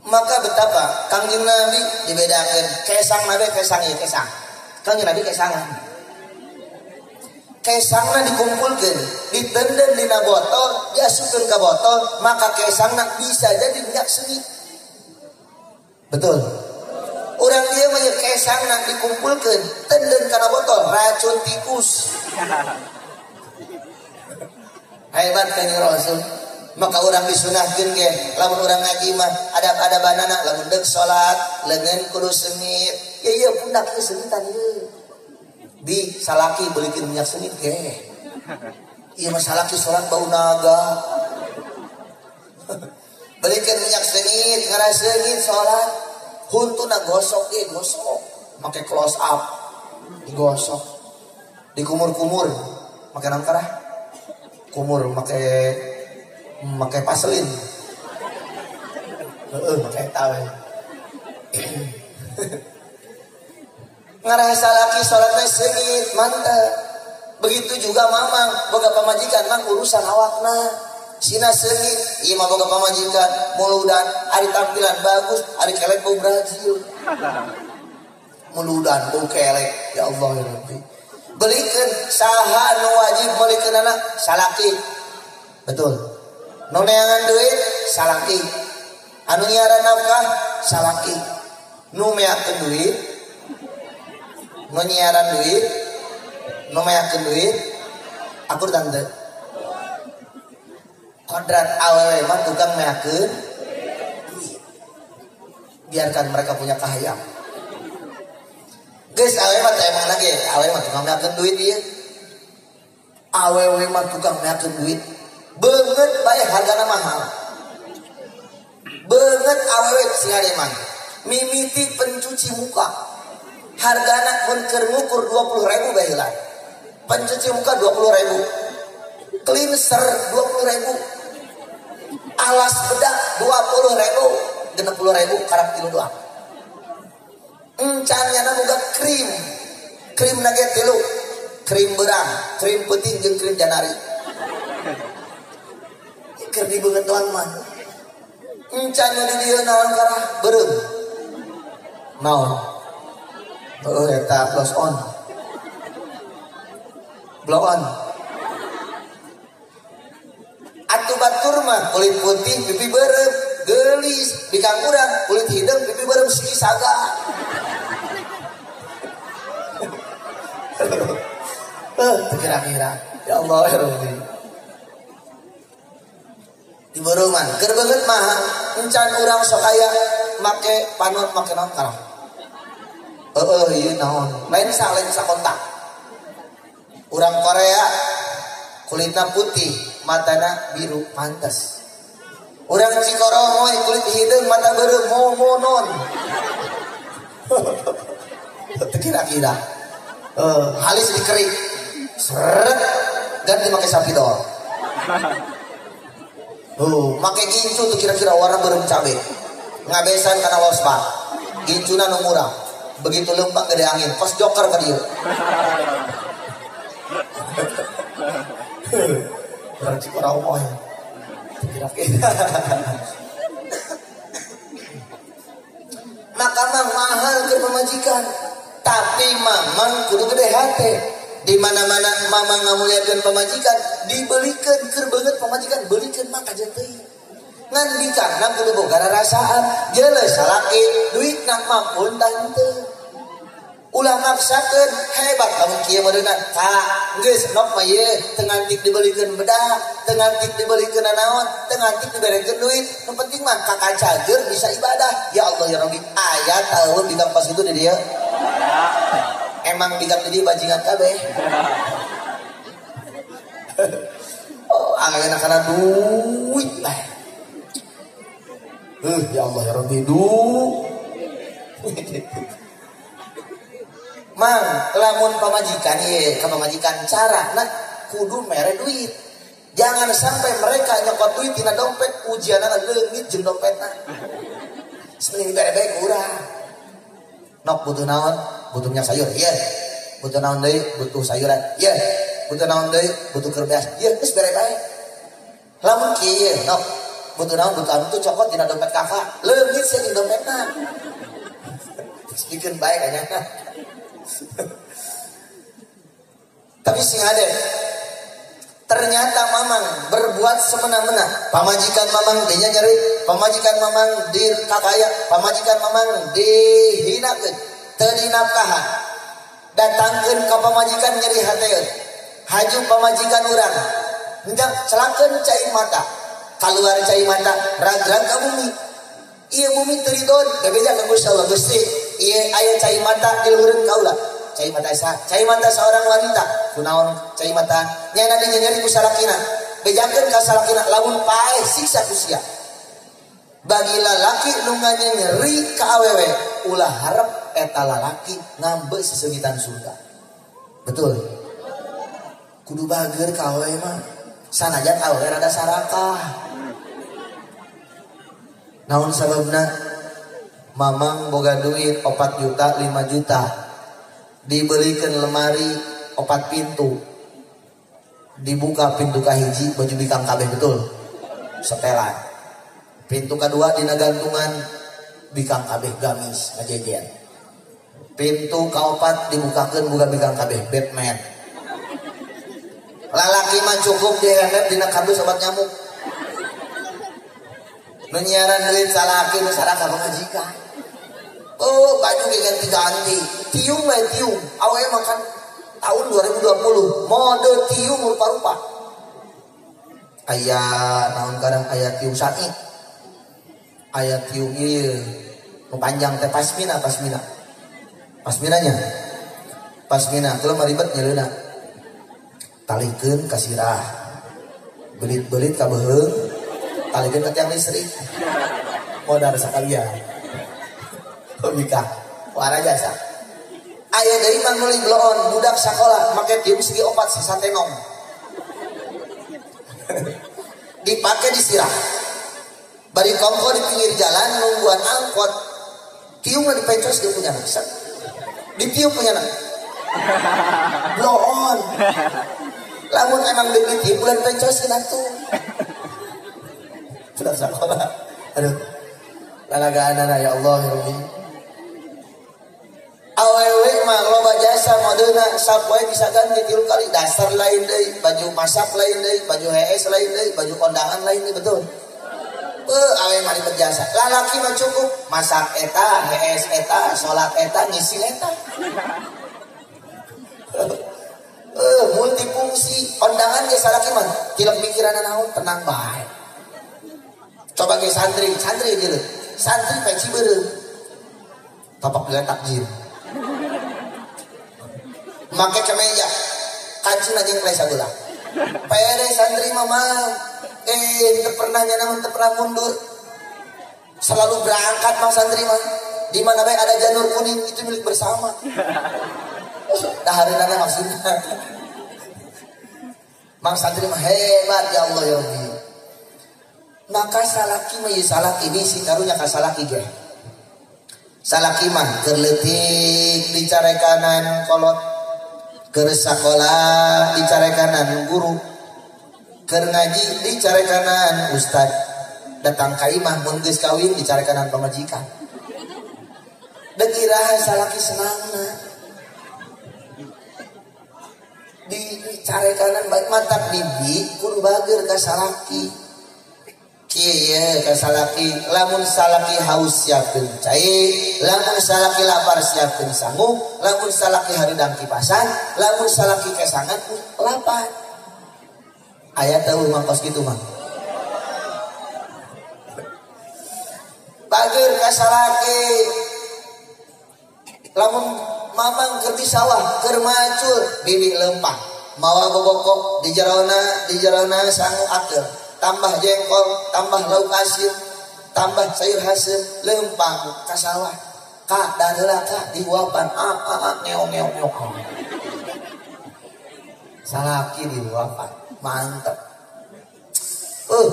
maka betapa Kangjeng Nabi dibedakan kesang Nabi kesang ya kesang. Kangjeng Nabi kesangan. Kesangna dikumpulkan, ditenden dina botol, diasupkeun ka botol, maka kesangna bisa jadi minyak seni. Betul. Orang dia banyak kesangna dikumpulkan, tenden karena botol, racun tikus. Hebat Kanjeng Rasul. Maka orang disunahkeun ge, lamun orang ngaji mah ada banana, lamun deuk salat, leungeun kudu sengit. Ya ieu pundak ieu sengitan ieu. Di salaki beulikeun minyak sengit ge. Ieu mah salaki salat bau naga. Beulikeun minyak sengit, ngara sengit salat. Huntuna gosok gosok. Make close up. Digosok. Dikumur-kumur. Make naon karah? Kumur make paselin. Make tawe. Ngarasa laki salatna sengit mantep. Begitu juga mamang boga pamajikan mang urusan awakna. Sina sengit, ieu mah boga pamajikan muludan ari tampilan bagus, ari kelek bau Brazil. Muludan bau kelek, ya Allah ya Rabbi. Belikeun saha nu wajib belikeun anak salaki. Betul. Nu neangan duit salaki. Anu nyiaran nafkah salaki. Nu meakeun duit, nu nyiaran duit, nu meakeun duit, akur tante. Kodrat awewe mah tukang meakeun duit. Biarkan mereka punya kahayang. Geus awewe mah teh mana ge? Awewe mah tukang meakeun duit ieu. Awewe mah tukang meakeun duit. Beungeut bae hargana mahal. Beungeut awewe singade mah. Mimiti pencuci muka. Hargana mun keur ngukur 20.000 bae heula. Pencuci muka 20.000. Cleanser 20.000. Alas bedak 20.000, 60.000 karep kilu doang. Encannya boga krim. Krim nage tilu. Krim berang, krim peuting jeung krim janari. Keur dibeungeut doang mah. Encannya di dieu naon karah beureum. Naon? Oh eta close on. Blow on. Atuh batur mah kulit putih pipi beureum, geulis, bikang urang kulit hideung pipi beureum siki saga. Kira-kira ya Allah ya Rabbi. Di beureungan keur beungeut mah encan urang sok aya make panut make naon karah. Ieu naon? Lain sakontak. Urang Korea kulitna putih, matana biru pantes. Urang Cikoromoy kulit hideung mata beureum momonon. Kira-kira. Halis dikerik. Seret ganti make sapidol. Make gincu tuh kira-kira warna beureum cabe. Ngabesan kana waspa. Gincuna nu murah. Begitu lempang gede angin, pas joker ka dieu. Orang Cikoromoy. Kira-kira. Maka mang mahal ke pemajikan. Tapi mamang kudu gede hati. Di mana-mana mamang ngamuliakeun pemajikan, dibelikeun keur beungeut pemajikan, belikeun mah kajen teuing. Ngan bicarna kudu boga rarasaan, jeuleuh salaki duitna mampun tah henteu. Ulah maksakeun hebat kamu kieu meureunna. Tah, geus nok mah ieu teu ngantik dibelikeun bedak, teu ngantik dibelikeun naon, teu ngantik diberekeun duit. Nu penting mah kakacageur bisa ibadah. Ya Allah ya Rabbi, aya tahu bidang pas itu di dieu. Emang bidang di bajingan kabeh. Angana kana duit lah. Ya Allah ya Rabbi Mang, lamun pamajikan ye, ka pamajikan cara nak kudu mere duit. Jangan sampai mereka nyokot duit tina dompet, ujianana leungit jeung dompetna. Sebenarnya bere-bere urang. Nok butuh naon? Butuh minyak sayur. Iya. Butuh naon deui? Butuh sayuran. Iya. Butuh naon deui? Butuh keur beas. Iya, geus bere bae. Lamun kieu ye, nok butuh naon? Butuh anu tuh cokot tina dompet kakak. Leungit sih di dompetna. Bikin bae kayaknya. Tapi sing ade ternyata mamang berbuat semena-mena. Pamajikan mamang dinya nyeri, pamajikan mamang di kakaya, pamajikan mamang dihinakeun, teu dinafkahan. Datangkeun ka pamajikan nyeri hateun. Haju pamajikan urang. Hendak celakeun cai mata. Kaluar cai mata ragrag ka bumi. Ieu bumi teu ridon, bebeja ka Gusti Allah Gusti. Ieu aya cai mata di luhureun kaula. Cai mata seorang wanita. Kunaon cai mata? Nyana di nyeri ku salakina. Bejakeun ka salakina lamun paeh siksa ku sia. Bagi lalaki nu nyeri ka awewe, ulah harap eta lalaki ngambe sesegitan surga. Betul. Kudu bager ka awewe mah. Sanajan awewe rada sarakah. Naon sababna? Mamang boga duit 4 juta 5 juta. Dibelikan lemari 4 pintu, dibuka pintu kahiji baju bikang kabeh betul setelan. Pintu kedua dina gantungan bikang kabeh gamis ngajejean. Pintu kaopat dibukakeun buka bikang kabeh Batman. Lalaki mah cukup dihemet dina kardus obat nyamuk. Nu nyiaran duit salaki nu saraka pamajikan. Oh, baju ganti-ganti. Tiung lah tiung. Awalnya makan tahun 2020. Mode tiung rupa-rupa. Ayah naon kadang ayah tiung sakit. Ayah tiung ieu. Nu panjang teh pasmina. Pasminanya. Pasmina kalau maribet nyeuleuna. Talikeun ka sirah. Belit-belit ka beuheung. Talikeun ka tiang listrik. Modal sakalian. Nikah wara jasa aya deui mah nulis bloon budak sakola make tium segi 4 sasatenong dipake disirah bari kongko di pinggir jalan nungguan angkot Tiung nggak dipencos dia punya anak. Ditiup punya anak. Blow on. Lamun emang ditiup bulan pencos kan tuh. Sudah sakola. Aduh. Lalagaan anak ya Allah ya Rabbi. Awewe mah loba jasa modena sapoe bisa ganti 3 kali. Dasar lain deui, baju masak lain deui, baju hees lain deui, baju kondangan lain deui betul. Awe mah berjasa. Lalaki mah cukup masak eta, hees eta, salat eta, ngisi eta. Multifungsi kondangan ge salaki mah tilek mikiran naon tenang bae. Coba ge santri gitu. Santri peci beureum. Tapak letak jin. Make kemeja kancing aja yang sageula. Pere santri mama teu pernah nyana teu pernah mundur. Selalu berangkat mah santri mah. Di mana bae ada janur kuning itu milik bersama. Dahareunana maksudnya. Mang santri mah hebat ya Allah ya Rabbi. Maka salaki mah ieu salaki bisi karunya ka salaki ge. Salaki mah keur leutik dicarekanan kolot, keur sakola dicarekanan guru, keur ngaji dicarekanan ustad, datang ka imah mun geus kawin dicarekanan pamajikan. Deuk iraha salaki senangna. Dicarekanan baik matak bibi kudu bager ka salaki. Kieu ka salaki, lamun salaki haus siapkeun cai, lamun salaki lapar siapkeun sangu, lamun salaki hareudang kipasan, lamun salaki kesangan lapar. Aya teu mangkos kitu mah. Bageur ka salaki. Lamun mamang keur di sawah, keur macul, bibi lempah, mawa bobokok di jerona sangu akeul. Tambah jengkol, tambah lauk asin, tambah sayur hasil, lempang ka sawah. Kak, dadeula kak diuapan, ngeong. Salaki diuapan, mantep.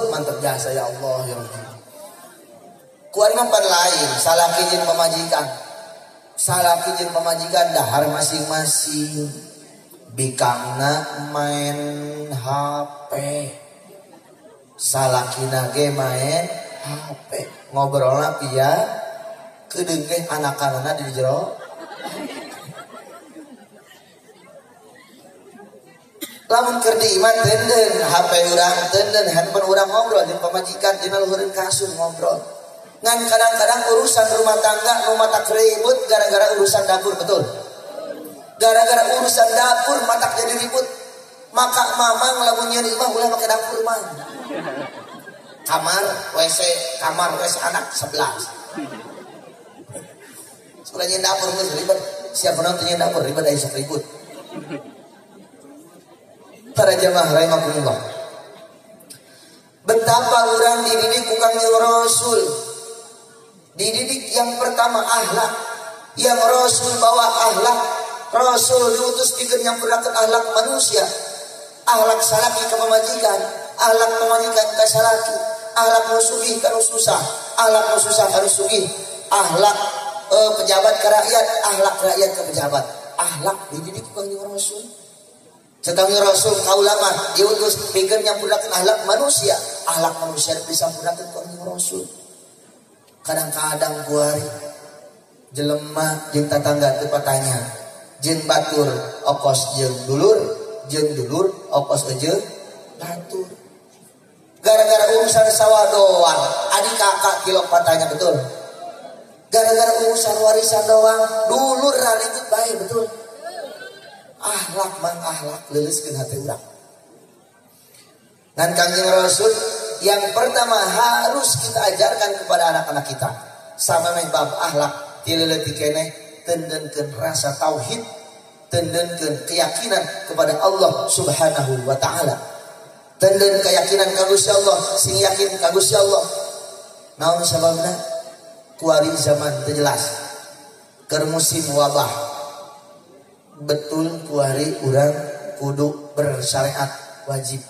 Mantep jasa ya Allah ya Rabbi. Kuari mampan lain, salaki jeung pamajikan. Salaki jeung pamajikan dahar masing-masing. Bikangna main HP. Salakina ge main HP, ngobrolna via kedeung ge anak-anakna di jero. Lamun keur di imah teudeun HP urang, teudeun handphone urang ngobrol jeung pamajikan dina luhureun kasur ngobrol. Ngan kadang-kadang urusan rumah tangga nu matak ribut gara-gara urusan dapur betul. Gara-gara urusan dapur matak jadi ribut. Maka mamang lamun nyeun imah ulah make dapur mah. Kamar WC anak 11. Sudah nyeun dapur geus ribet. Siapa nonton nyeun dapur ribet aya sok ribut. Para jamaah rahimakumullah. Betapa orang dididik ku Kangjeng Rasul. Dididik yang pertama akhlak. Yang Rasul bawa akhlak. Rasul diutus pikeun nyampurakeun akhlak manusia. Akhlak salaki ka pamajikan, akhlak pamajikan ka salaki, akhlak musugih ka susah, akhlak susah ka sugih, akhlak pejabat ka rakyat, akhlak rakyat ka pejabat. Akhlak dididik ku Kangjeng Rasul. Kangjeng Rasul kaula mah diutus pikeun nyampurakeun akhlak manusia, akhlak manusia disampurakeun ku Kangjeng Rasul. Kadang-kadang kuari jelema jeung tatangga teu patanya, jeung batur okos jeung dulur okos jeung batur. Gara-gara urusan sawah doang, adik kakak kilok patanya betul. Gara-gara urusan warisan doang, dulur raribut bae betul. Akhlak mang akhlak leuleuskeun hati urang. Dan Kangjeng Rasul yang pertama harus kita ajarkan kepada anak-anak kita sama bab akhlak tileuleut keneh tendeunkeun rasa tauhid, tendeunkeun keyakinan kepada Allah Subhanahu wa taala. Tendeun keyakinan ka Gusti Allah, sing yakin ka Gusti Allah. Naon sababna? Kuari zaman teu jelas. Keur musim wabah. Betul kuari urang kudu bersyariat wajib.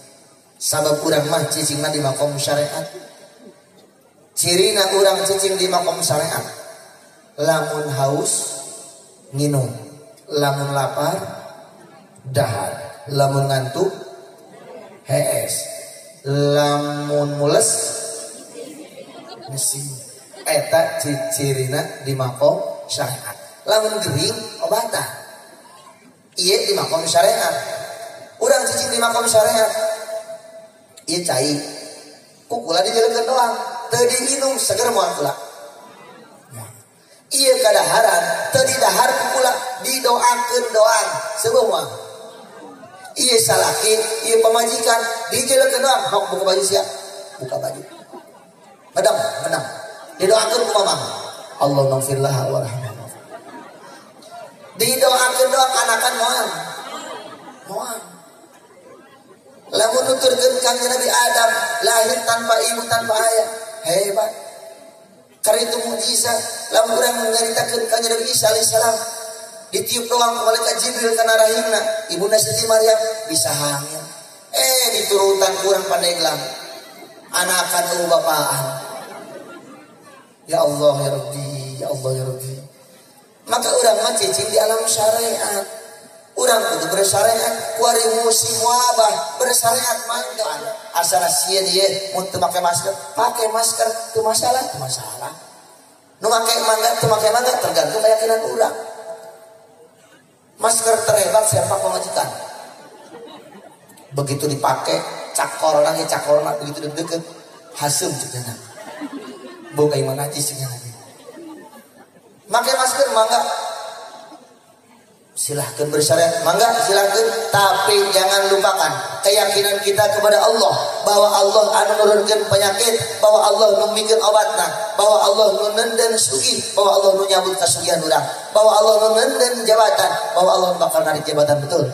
Sabab urang mah cicingna di makom syariat. Cirina urang cicing di makom syariat. lamun haus nginum, lamun lapar dahar, lamun ngantuk hees, lamun mules mesin. Eta cicirina di makom syariat. Lamun gering obatan iya di makom syariat. Urang cicing di makom syariat iya cai kukula dijalankan doang teu diminum seger moal kula. Iya kadaharan teu didahar kukula didoakeun doang seumur. Iya salaki iya pamajikan dijalankan doang hok buka baju siap buka baju menang didoakeun ku mamang Allah naghfirlah warhamna. Didoakeun doang anakan moal lamun nuturkeun Kanjeng Nabi Adam lahir tanpa ibu tanpa ayah hebat. Karena itu mukjizat. Lamun urang nyaritakeun Kanjeng Nabi Isa alaihissalam ditiup doang ku malaikat Jibril kana rahimna ibunda Siti Maryam bisa hamil. Diturutan kurang pandeglang anakan eueuh bapaan. Ya Allah ya Rabbi, ya Allah ya Rabbi. Maka urang mah cicing di alam syariat. Urang kudu bersyariat, kuari musim wabah bersyariat mangga. Asal sieun ieu mun teu make masker, pakai masker teu masalah. Nu make mangga teu make mangga tergantung keyakinan urang. Masker terhebat siapa pemajikan. Begitu dipakai cakorna begitu deket hasem cenah. Boga imah najis cenah. Make masker mangga silahkan bersyariat mangga silahkan, tapi jangan lupakan keyakinan kita kepada Allah bahwa Allah anu nurunkeun penyakit, bahwa Allah nu mikeun obatna, bahwa Allah nu nenden sugih, bahwa Allah nu nyabut kasugihan urang, bahwa Allah nu nenden jabatan, bahwa Allah bakal narik jabatan betul.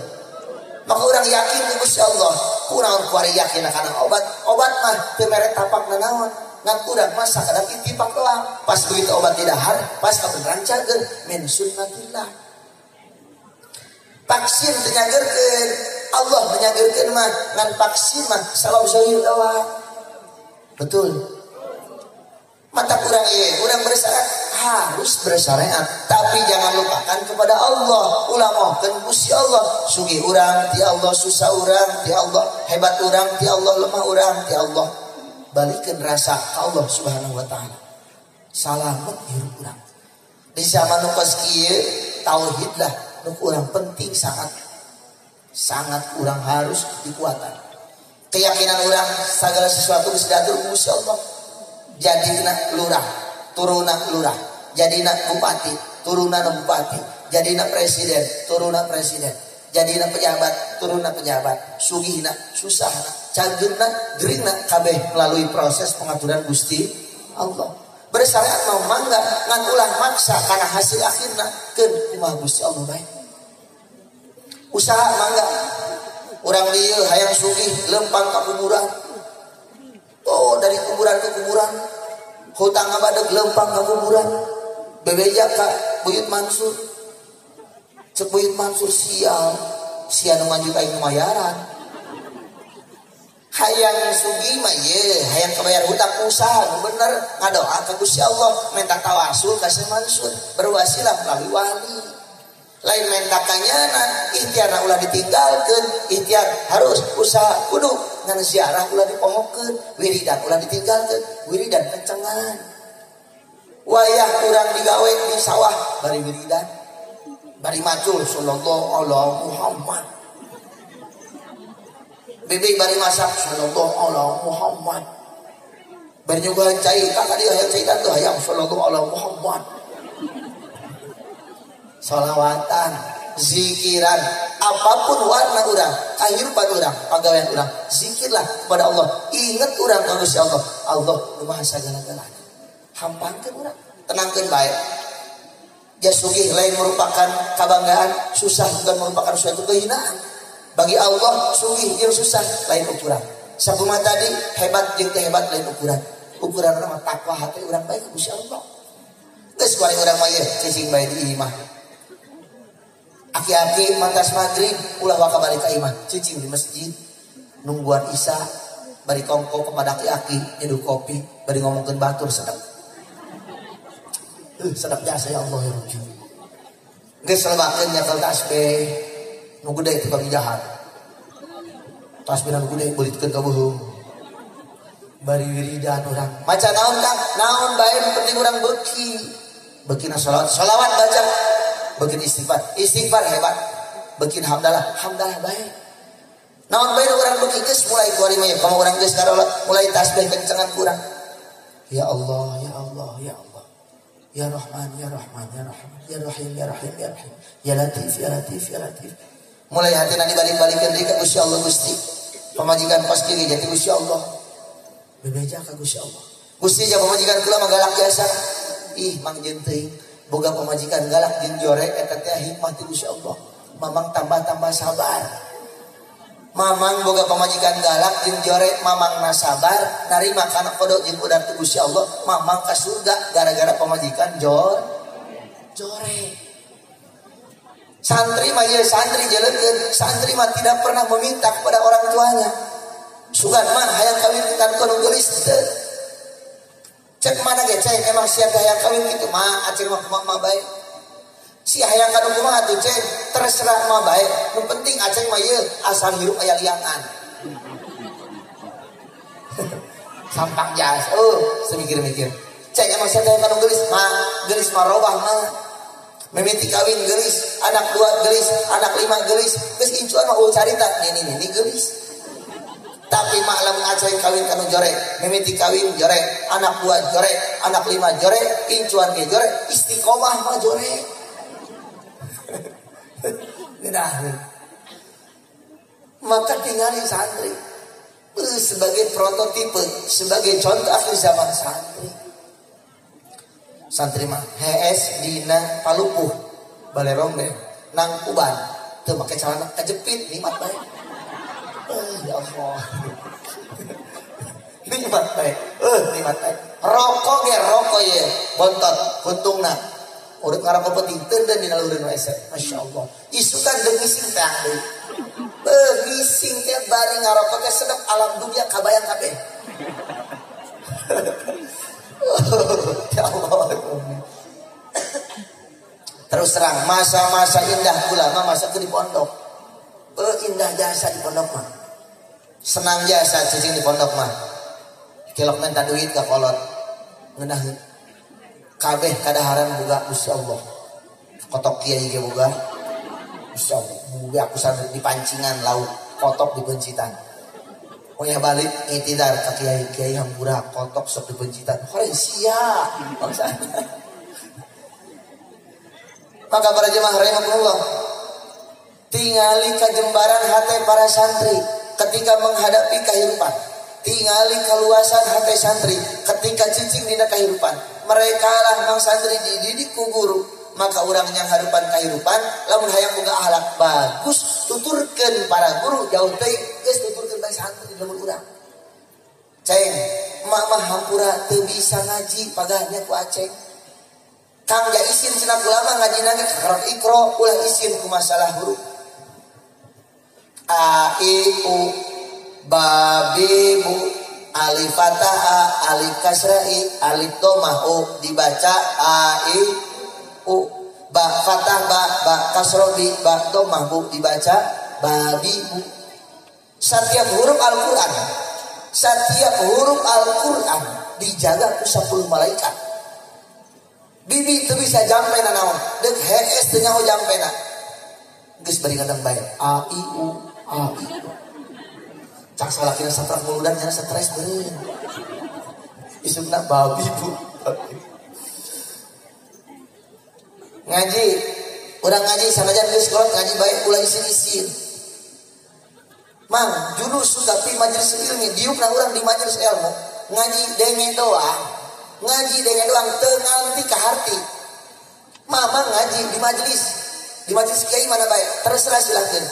Maka orang yakin ku Gusti Allah, kurang kuari yakin kana obat mah teu mere tapakna naon. Ngan urang mah sakadar ittifaq doang. Pas begitu obat didahar, pas kabeneran cager min sunnatillah. Vaksin menyagerkeun, Allah menyagerkeun mah ngan vaksin mah sabab zahir doang. Betul. Mata kurang urang bersyariat harus bersyariat, tapi jangan lupakan kepada Allah. Ulamakeun Gusti Allah, sugih urang ti Allah, susah urang ti Allah, hebat urang ti Allah, lemah urang ti Allah. Balikeun rasa ka Allah Subhanahu wa taala. Salamet hirup urang. Di zaman nu kos kieu tauhid lah nu urang penting sangat urang harus dikuatan. Keyakinan urang segala sesuatu geus diatur ku Gusti Allah. Jadina lurah, turuna lurah, jadina bupati, turuna bupati, jadina presiden, turuna presiden, jadina pejabat, turuna pejabat, sugihna, susahna, cageurna, geringna kabeh melalui proses pengaturan Gusti Allah. Bersyariat mau mangga ngan ulah maksa karena hasil akhirna keun kumaha Gusti Allah bae. Usaha mangga urang dieu hayang sugih lempang ka kuburan. Oh dari kuburan ke kuburan hutang ngabadeg lempang ka kuburan. Bebeja ka Buyut Mansur. Cek Buyut Mansur sial nu ngajut aing mayaran. Hayang sugih mah ye hayang kebayar hutang usaha nu bener ngadoa ka Gusti Allah minta tawasul ka Syekh Mansur berwasilah melalui wali. Lain minta kanyana ikhtiarna ulah ditinggalkeun, ikhtiar harus usaha kudu ngan ziarah ulah dipohokeun, wiridan ulah ditinggalkeun, wiridan kencengan. Wayah urang digawe di sawah bari wiridan, bari macul sallallahu alaihi Muhammad. Bebek bari masak sallallahu alaihi Muhammad. Bari nyobahan cai kakak dia hayang cai tante hayang sallallahu alaihi Muhammad. Salawatan, zikiran, apapun warna urang, kehidupan urang, pagawean urang, zikirlah kepada Allah. Ingat urang ka Gusti Allah. Allah nu maha sagala-galana. Hampangkeun urang, tenangkeun bae. Ya sugih lain merupakan kebanggaan, susah bukan merupakan suatu kehinaan. Bagi Allah sugih jeung susah lain ukuran. Sakumaha tadi hebat jeung teu hebat lain ukuran. Ukuran urang takwa hati urang bae ka Gusti Allah. Geus kuari urang mah ye cicing bae di imah. Aki-aki mantas maghrib ulah waka balik ka imah cicing di masjid nungguan isya bari kongko kepada aki-aki nyeduh kopi bari ngomongkeun batur sedeng Sedap jasa ya Allah ya Rabbi. Geus lebakeun nyakel tasbih nu gede teh bagi jahat. Tasbih nu gede beulitkeun ka beuheung. Bari wiridan urang. Maca naon Kang? Naon bae penting urang beuki. Beukina shalawat baca. Beukin istighfar hebat. Beukin hamdalah bae. Naon bae urang beuki geus mulai kuari mah kamu urang geus karola mulai tasbih kencengan kurang. Ya Allah, ya Allah, ya Allah. Ya Rahman, ya Rahman, ya Rahman, ya Rahim, ya Rahim, ya Rahim. Ya Latif, ya Latif, ya Latif. Mulai hatina dibalik-balikeun deui ka Gusti Allah Gusti. Pamajikan pas kieu jati Gusti Allah. Bebeja ka Gusti Allah. Gusti ja pamajikan kula mah galak biasa. Ih, mang jeung teuing boga pamajikan galak jeung jorek eta teh hikmah ti Gusti Allah. Mamang tambah-tambah sabar. Mamang boga pamajikan galak jeung jorek mamang na sabar narima kana kodok jeung udar ti Gusti Allah mamang ka surga gara-gara pamajikan jorek. Santri mah ye santri jelekeun santri mah tidak pernah meminta kepada orang tuanya. Sugan mah hayang kawin kan kono geulis teu. Cek mana ge cek emang sia hayang kawin kitu mah acing mah kumaha bae. Si hayang kanu kumaha atuh ceng terserah mah bae nu penting aceng mah ieu asal hirup aya liangan. Sampang jas semikir-mikir ceng emang sia hayang kanu geulis mah robah mah mimiti kawin geulis anak 2 geulis anak 5 geulis geus incuan mah carita ini geulis. Tapi mak lamun aceng kawin kanu jorek mimiti kawin jorek anak 2 jorek anak 5 jorek incuan ge jorek istiqomah mah jorek. Maka tinggalin santri sebagai prototipe, sebagai contoh akhir zaman santri. Santri mah HS dina palupuh balerombe nang kuban teu make celana kajepit nikmat bae. Ya Allah. Nikmat bae. Nikmat bae. Rokok ye bontot kuntungna. Urut ngarokok penting teudeun dina leureun WC. Masyaallah. Isukan deung ngising teh deui. Ngising teh bari ngarokok teh sedep alam dunia kabayang kabeh. Ya Allah. Terus terang masa-masa indah kula mah masa di pondok. Indah jasa di pondok mah. Senang jasa cicing di pondok mah. Kilok minta duit ka kolot. Ngeunaheun. Kabeh kadaharan boga Gusti Allah. Kotok kiai ge boga Gusti Allah. Boga aku santri di pancingan laut, kotok di bencitan. Ponya balik itidar ka kiai hampura kotok sok di bencitan. Horeng sia maksudnya. Maka para jemaah rahimakumullah, tingali kajembaran hati para santri ketika menghadapi kehidupan. Tingali keluasan hati santri ketika cicing dina kehidupan. Mereka lah mang santri dididik ku guru, maka urang yang harupan kehidupan lamun hayang boga akhlak bagus tuturkeun para guru jauh teh geus tuturkeun bae santri lamun urang. Ceng, mah hampura teu bisa ngaji pagahnya ku aceng. Kang ja isin cenah ulama ngajina ge karep ikro ulah isin ku masalah huruf. A I U ba bi bu alif fathah alif kasrai alif dhammah dibaca a i u ba fathah ba kasra bi ba dhammah bu dibaca babi bu. Setiap huruf Al-Qur'an dijaga ku 10 malaikat. Bibi teu bisa jampena naon deuk HS teu nyaho jampena geus bari ngadeng bae a i u cak salakina saprak muludan nya stres beureun. Isukna babi bu. Ngaji, urang ngaji sanajan geus kolot ngaji bae ulah isin-isin. Mang julus sudah pi majelis ilmu diupna urang di majelis ilmu ngaji denge doang. Ngaji denge doang teu nganti ka harti. Mamang ngaji di majelis kiai mana bae terserah silakeun.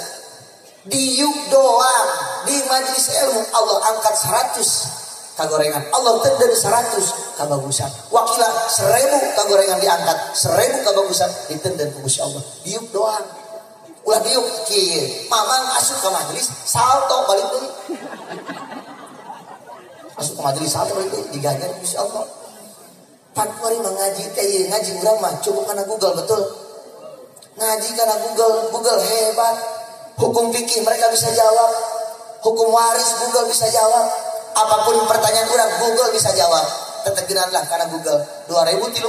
Diuk doang di majelis ilmu Allah angkat 100 kagorengan, Allah tenden 100 kabagusan, wakilah 1000 kagorengan diangkat 1000 kabagusan ditenden ku Gusti Allah. Diuk doang ulah diuk kieu mamang asup ka majelis salto balik deui, asup ka majelis salto balik deui digajar Gusti Allah. Patwari mengaji teh ngaji urang mah cukup karena Google betul. Ngaji karena Google hebat. Hukum fikih mereka bisa jawab. Hukum waris Google bisa jawab. Apapun pertanyaan urang Google bisa jawab. Tetegenanlah karena Google. 2030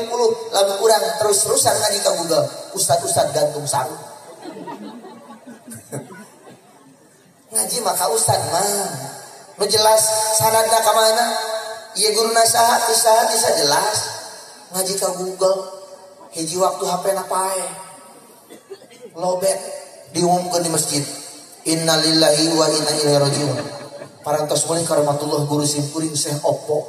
lalu urang terus-terusan ngaji ke Google. Ustad gantung sarung. Ngaji maka ustad mah. Nu jelas sanadna ka mana? Ieu guruna saha bisa jelas. Ngaji ke Google hiji waktu HP na pae lobet diumumkeun di masjid innalillahi wa inna ilaihi rajiun parantos mulih ka rahmatullah guru simkuring Syekh Oppo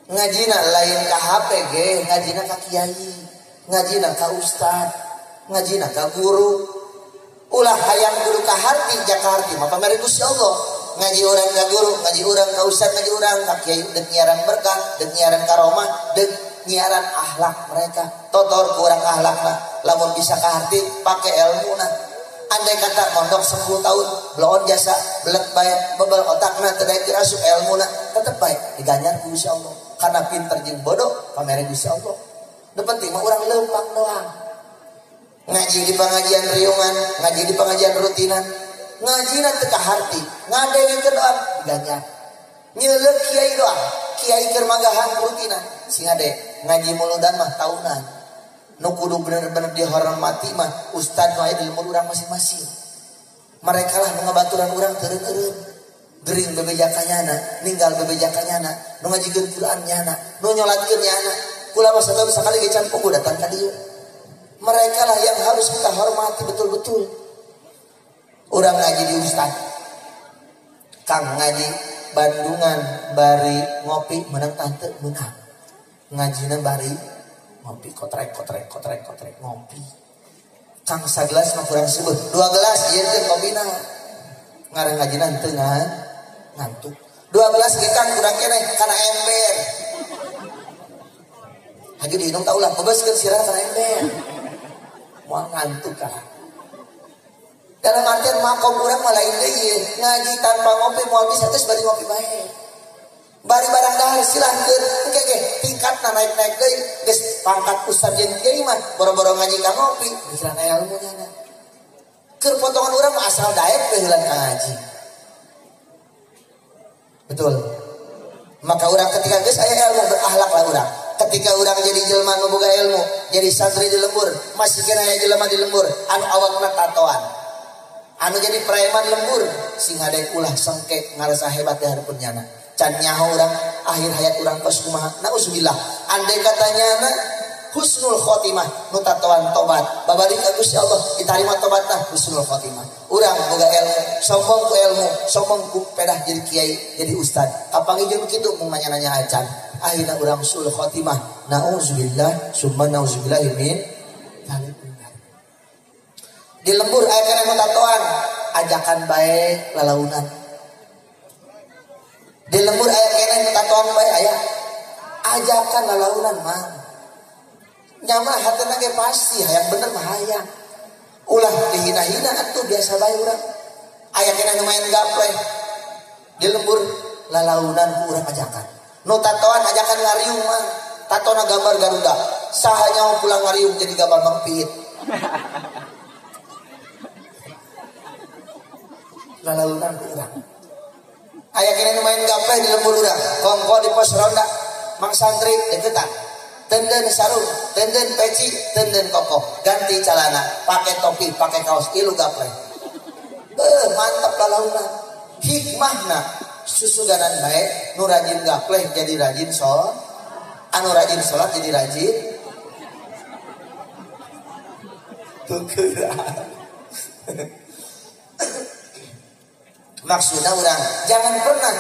ngajina lain ka HP ge ngajina ka kiai ngajina ka ustad ngajina ka guru ulah hayang guru ka harti jakarti mah pameri Gusti Allah ngaji urang ka guru ngaji urang ka ustad ngaji urang ka kiai deuk nyiaran berkah deuk nyiaran karomah deuk nyiaran akhlak mereka totor ku urang akhlakna lamun bisa ka harti pake ilmuna andai kata mondok 10 tahun bloon jasa belek bae bebel otakna teu daek dirasuk ilmuna tetep bae diganjar ku Gusti Allah karena pinter jeung bodoh pameri Gusti Allah nu penting mah urang leumpang doang. Ngaji di pengajian riungan, ngaji di pengajian rutinan, ngaji nanti ke harti, ngadengin ke doang, ganjar. Nyelek kiai doang, kiai kermagahan rutinan, si ngade ngaji muludan mah tahunan. Nu kudu bener-bener dihormati mah ustad nu aya di lemur urang masing-masing. Mereka lah nu ngabaturan urang teureun-teureun. Gering bebejakanyana, ninggal bebejakanyana, nu ngajikeun Quran nyana, nu nyolatkeun nyana. Kula mah sateueur sakali ge can pugu datang ka dieu. Mereka lah yang harus kita hormati betul-betul. Orang ngaji di ustad, kang ngaji Bandungan bari ngopi menang tante menang. Ngajina bari ngopi kotrek ngopi. Kang sagelas mah kurang subuh, 2 gelas ieu teh kopina. Ngarang ngajina teu ngantuk. 2 gelas ge kang kurang keneh kana ember. Haji diinum tau lah, bebaskeun sirah kana ember. Mau ngantuk kan dalam artian makom kurang malah ini ngaji tanpa ngopi mau bisa terus bari ngopi baik bari barang dahar silahkan oke tingkat naik deh geus pangkat ustad jeung kiai mah boro-boro ngaji ka ngopi misalna ilmunya na keur potongan urang asal daek teh heula ngaji betul maka urang ketika geus aya ilmu berakhlak lah urang. Ketika orang jadi jelema nu boga ilmu, jadi santri di lembur, masih kena aya jelema di lembur, anu awakna tatoan. Anu jadi preman lembur, sing hade ulah sengke ngarasa hebat di hareupeun nyana. Can nyaho urang akhir hayat urang kos kumaha? Nauzubillah. Andai katanya na husnul khotimah, nu tatoan tobat. Babalik ka Gusti Allah ditarima tobatna husnul khotimah. Urang boga ilmu, sombong ku ilmu, sombong ku pedah jadi kiai, jadi ustad. Kapangijieun kitu mung nanya acan. Akhirnya orang sul khotimah na'udzubillah summa na'udzubillah min di lembur aya kana tatoan ajakan bae lalaunan di lembur aya kana tatoan bae aya ajakan lalaunan mah nyama hatena ge pasti hayang bener mah hayang ulah dihina-hina atuh biasa bae urang aya kana main gaple di lembur lalaunan ku urang ajakan nu tatoan ajakan ngariung mah tatona gambar Garuda sahanya pulang ngariung jadi gambar Bang Pit lalaunan ku urang aya kene main gaple di lembur urang kongko di pos ronda mang santri deketan tenden sarung tenden peci tenden koko ganti celana pakai topi pakai kaos ilu gaple mantap lalaunan hikmahna susuganan baik nu rajin gapleh jadi rajin sholat anu rajin sholat jadi rajin tukeran maksudnya orang jangan pernah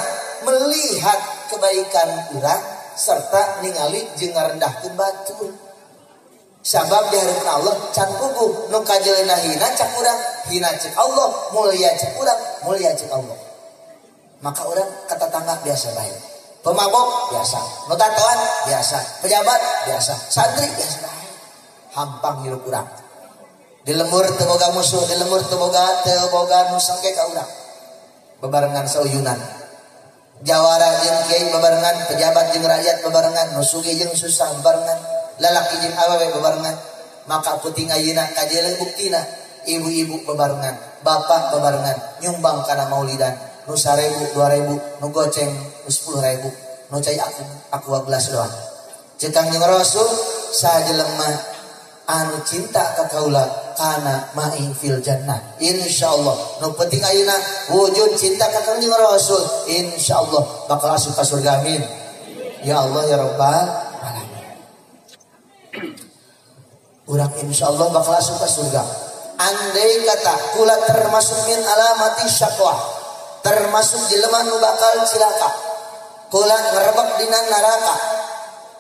melihat kebaikan orang serta ningali jeung ngarendahkeun batur sabab di hareupeun Allah can puguh nu kajelena hina cak urang hina cek Allah mulia cek urang mulia cek Allah. Maka orang kata tangga biasa baik, pemabok biasa, notatoan biasa, pejabat biasa, santri biasa baik, hampang hirup urang. Di lembur teu boga musuh, di lembur teu boga nu sangke ka urang. bebarengan sauyunan. Jawara jeung kiai bebarengan, pejabat jeung rakyat bebarengan, nu sugih jeung susah bebarengan, lalaki jeung awewe bebarengan. Maka puting ayeuna kajeuleuh buktina, ibu-ibu bebarengan, bapak bebarengan, nyumbang kana maulidan, nu 1.000, 2.000, nu goceng nu 10.000, nu cai aku 12 doang. Cek Kangjeng Rasul sajelema anu cinta ka kaula kana ma'i fil jannah. Insyaallah nu penting ayeuna wujud cinta ka Kangjeng Rasul, insyaallah bakal asup ka surga. Amin. Ya Allah ya Rabbal alamin. Urang insyaallah bakal asup ka surga. Andai kata kula termasuk min alamati syaqwa, termasuk jelema nu bakal cilaka, kula ngarebek dina neraka,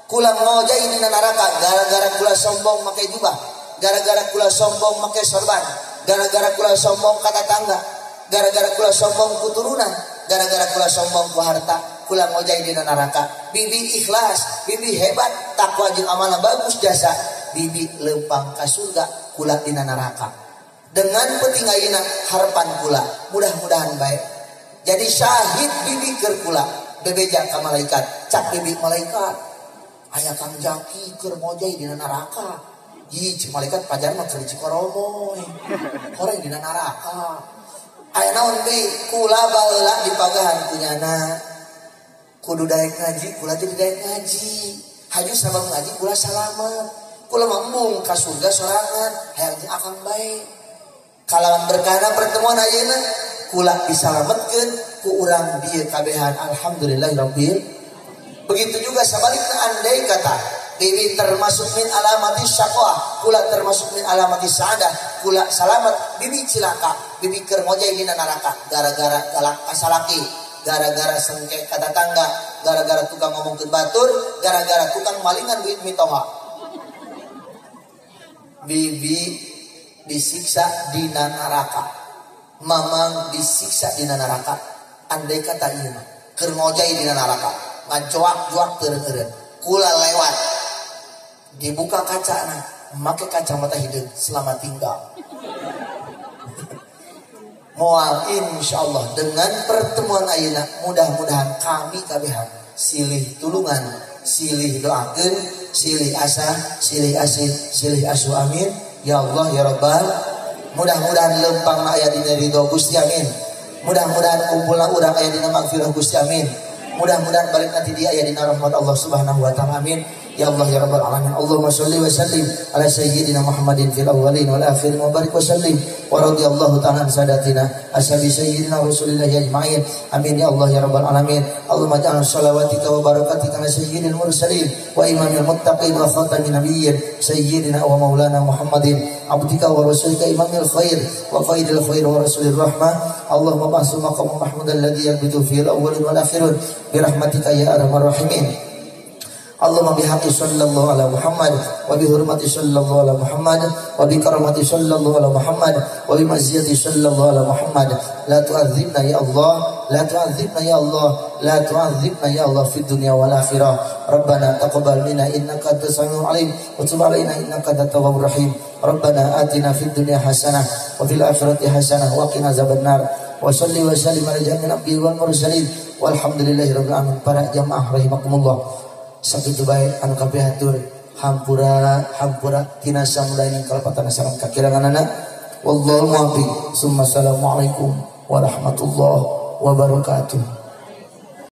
kula ngojai dina neraka gara-gara kula sombong make jubah, gara-gara kula sombong make sorban, gara-gara kula sombong ka tetangga, gara-gara kula sombong ku turunan, gara-gara kula sombong ku harta, kula ngojai dina neraka. Bibi ikhlas, bibi hebat, takwa jeung amalna bagus jasa, bibi leumpang ka surga, kula dina neraka. Dengan penting ayeuna harapan kula mudah-mudahan baik jadi syahid bibi keur kula bebeja ka malaikat, cak bibi malaikat aya Kang Jaki keur ngojai dina neraka. Ih cik malaikat pajar mah keur Cikoromoy horeng dina neraka. Aya naon bi kula baheula dipagahan kunyana kudu daek ngaji, kula jadi daek ngaji, haju sabab ngaji kula salamet, kula mambung ka surga sorangan hayang jeung akang bae. Kalawan berkana pertemuan ayeuna kula disalametkeun ku urang dieu kabehan, alhamdulillahirabbil. Begitu juga sebaliknya andai kata bibi termasuk min alamati syaqwa, kula termasuk min alamati sa'adah, kula salamet, bibi cilaka, bibi keur ngojai dina neraka gara-gara galak asalaki, gara-gara sengke ka tetangga, gara-gara tukang ngomongkeun batur, gara-gara tukang malingan duit mitoha. Bibi disiksa dina neraka, mamang disiksa dina neraka. Andai kata ieu mah keur ngojai dina neraka, ngajoak-joak teureun-teureun, kula lewat dibuka kacana, make kacamata hideung selamat tinggal. Moal insyaallah dengan pertemuan ayeuna mudah-mudahan kami kabehan silih tulungan, silih doakeun, silih asa, silih asih, silih asu. Amin. Ya Allah ya Rabbal, mudah-mudahan lempang aya dina ridho Gusti. Amin. Mudah-mudahan kumpulna urang aya dina magfirah Gusti. Amin. Mudah-mudahan balik nanti dia aya dina rahmat Allah Subhanahu wa taala. Amin. Ya Allah ya Rabbal alamin. Allahumma sholli wa sallim ala sayyidina Muhammadin fil awwalin wal akhirin wa barik wa sallim wa radhiyallahu ta'ala an sadatina ashabi sayyidina Rasulillah ajma'in. Amin ya Allah ya Rabbal alamin. Allahumma ja'al shalawatika wa barakatika ala sayyidil mursalin wa imamil muttaqin wa khatamin nabiyyin sayyidina wa maulana Muhammadin abdika wa rasulika imamil khair wa qaidil khair wa rasulir rahmah. Allahumma ba'su maqam Muhammad alladhi yabitu fil awwalin wal akhirin bi rahmatika ya arhamar rahimin. Allahumma bihaqqi sallallahu ala Muhammad wa bihurmati sallallahu ala Muhammad wa bikaramati sallallahu ala Muhammad wa bimaziyati sallallahu ala Muhammad la tu'adzibna ya Allah, la tu'adzibna ya Allah, la tu'adzibna ya Allah fid dunya wal akhirah. Rabbana taqabbal minna innaka antas samiul alim wa tub alaina innaka antat tawwabur rahim. Rabbana atina fid dunya hasanah wa fil akhirati hasanah wa qina azabannar. Wa shalli wa sallim ala jami'il anbiya'i wal mursalin walhamdulillahi rabbil alamin. Para jamaah rahimakumullah, sakitu bae anu kapihatur hampura tina samudana kalpatan sareng kakiranganana. Wallahu muwaffiq. Summa assalamualaikum warahmatullahi wabarakatuh.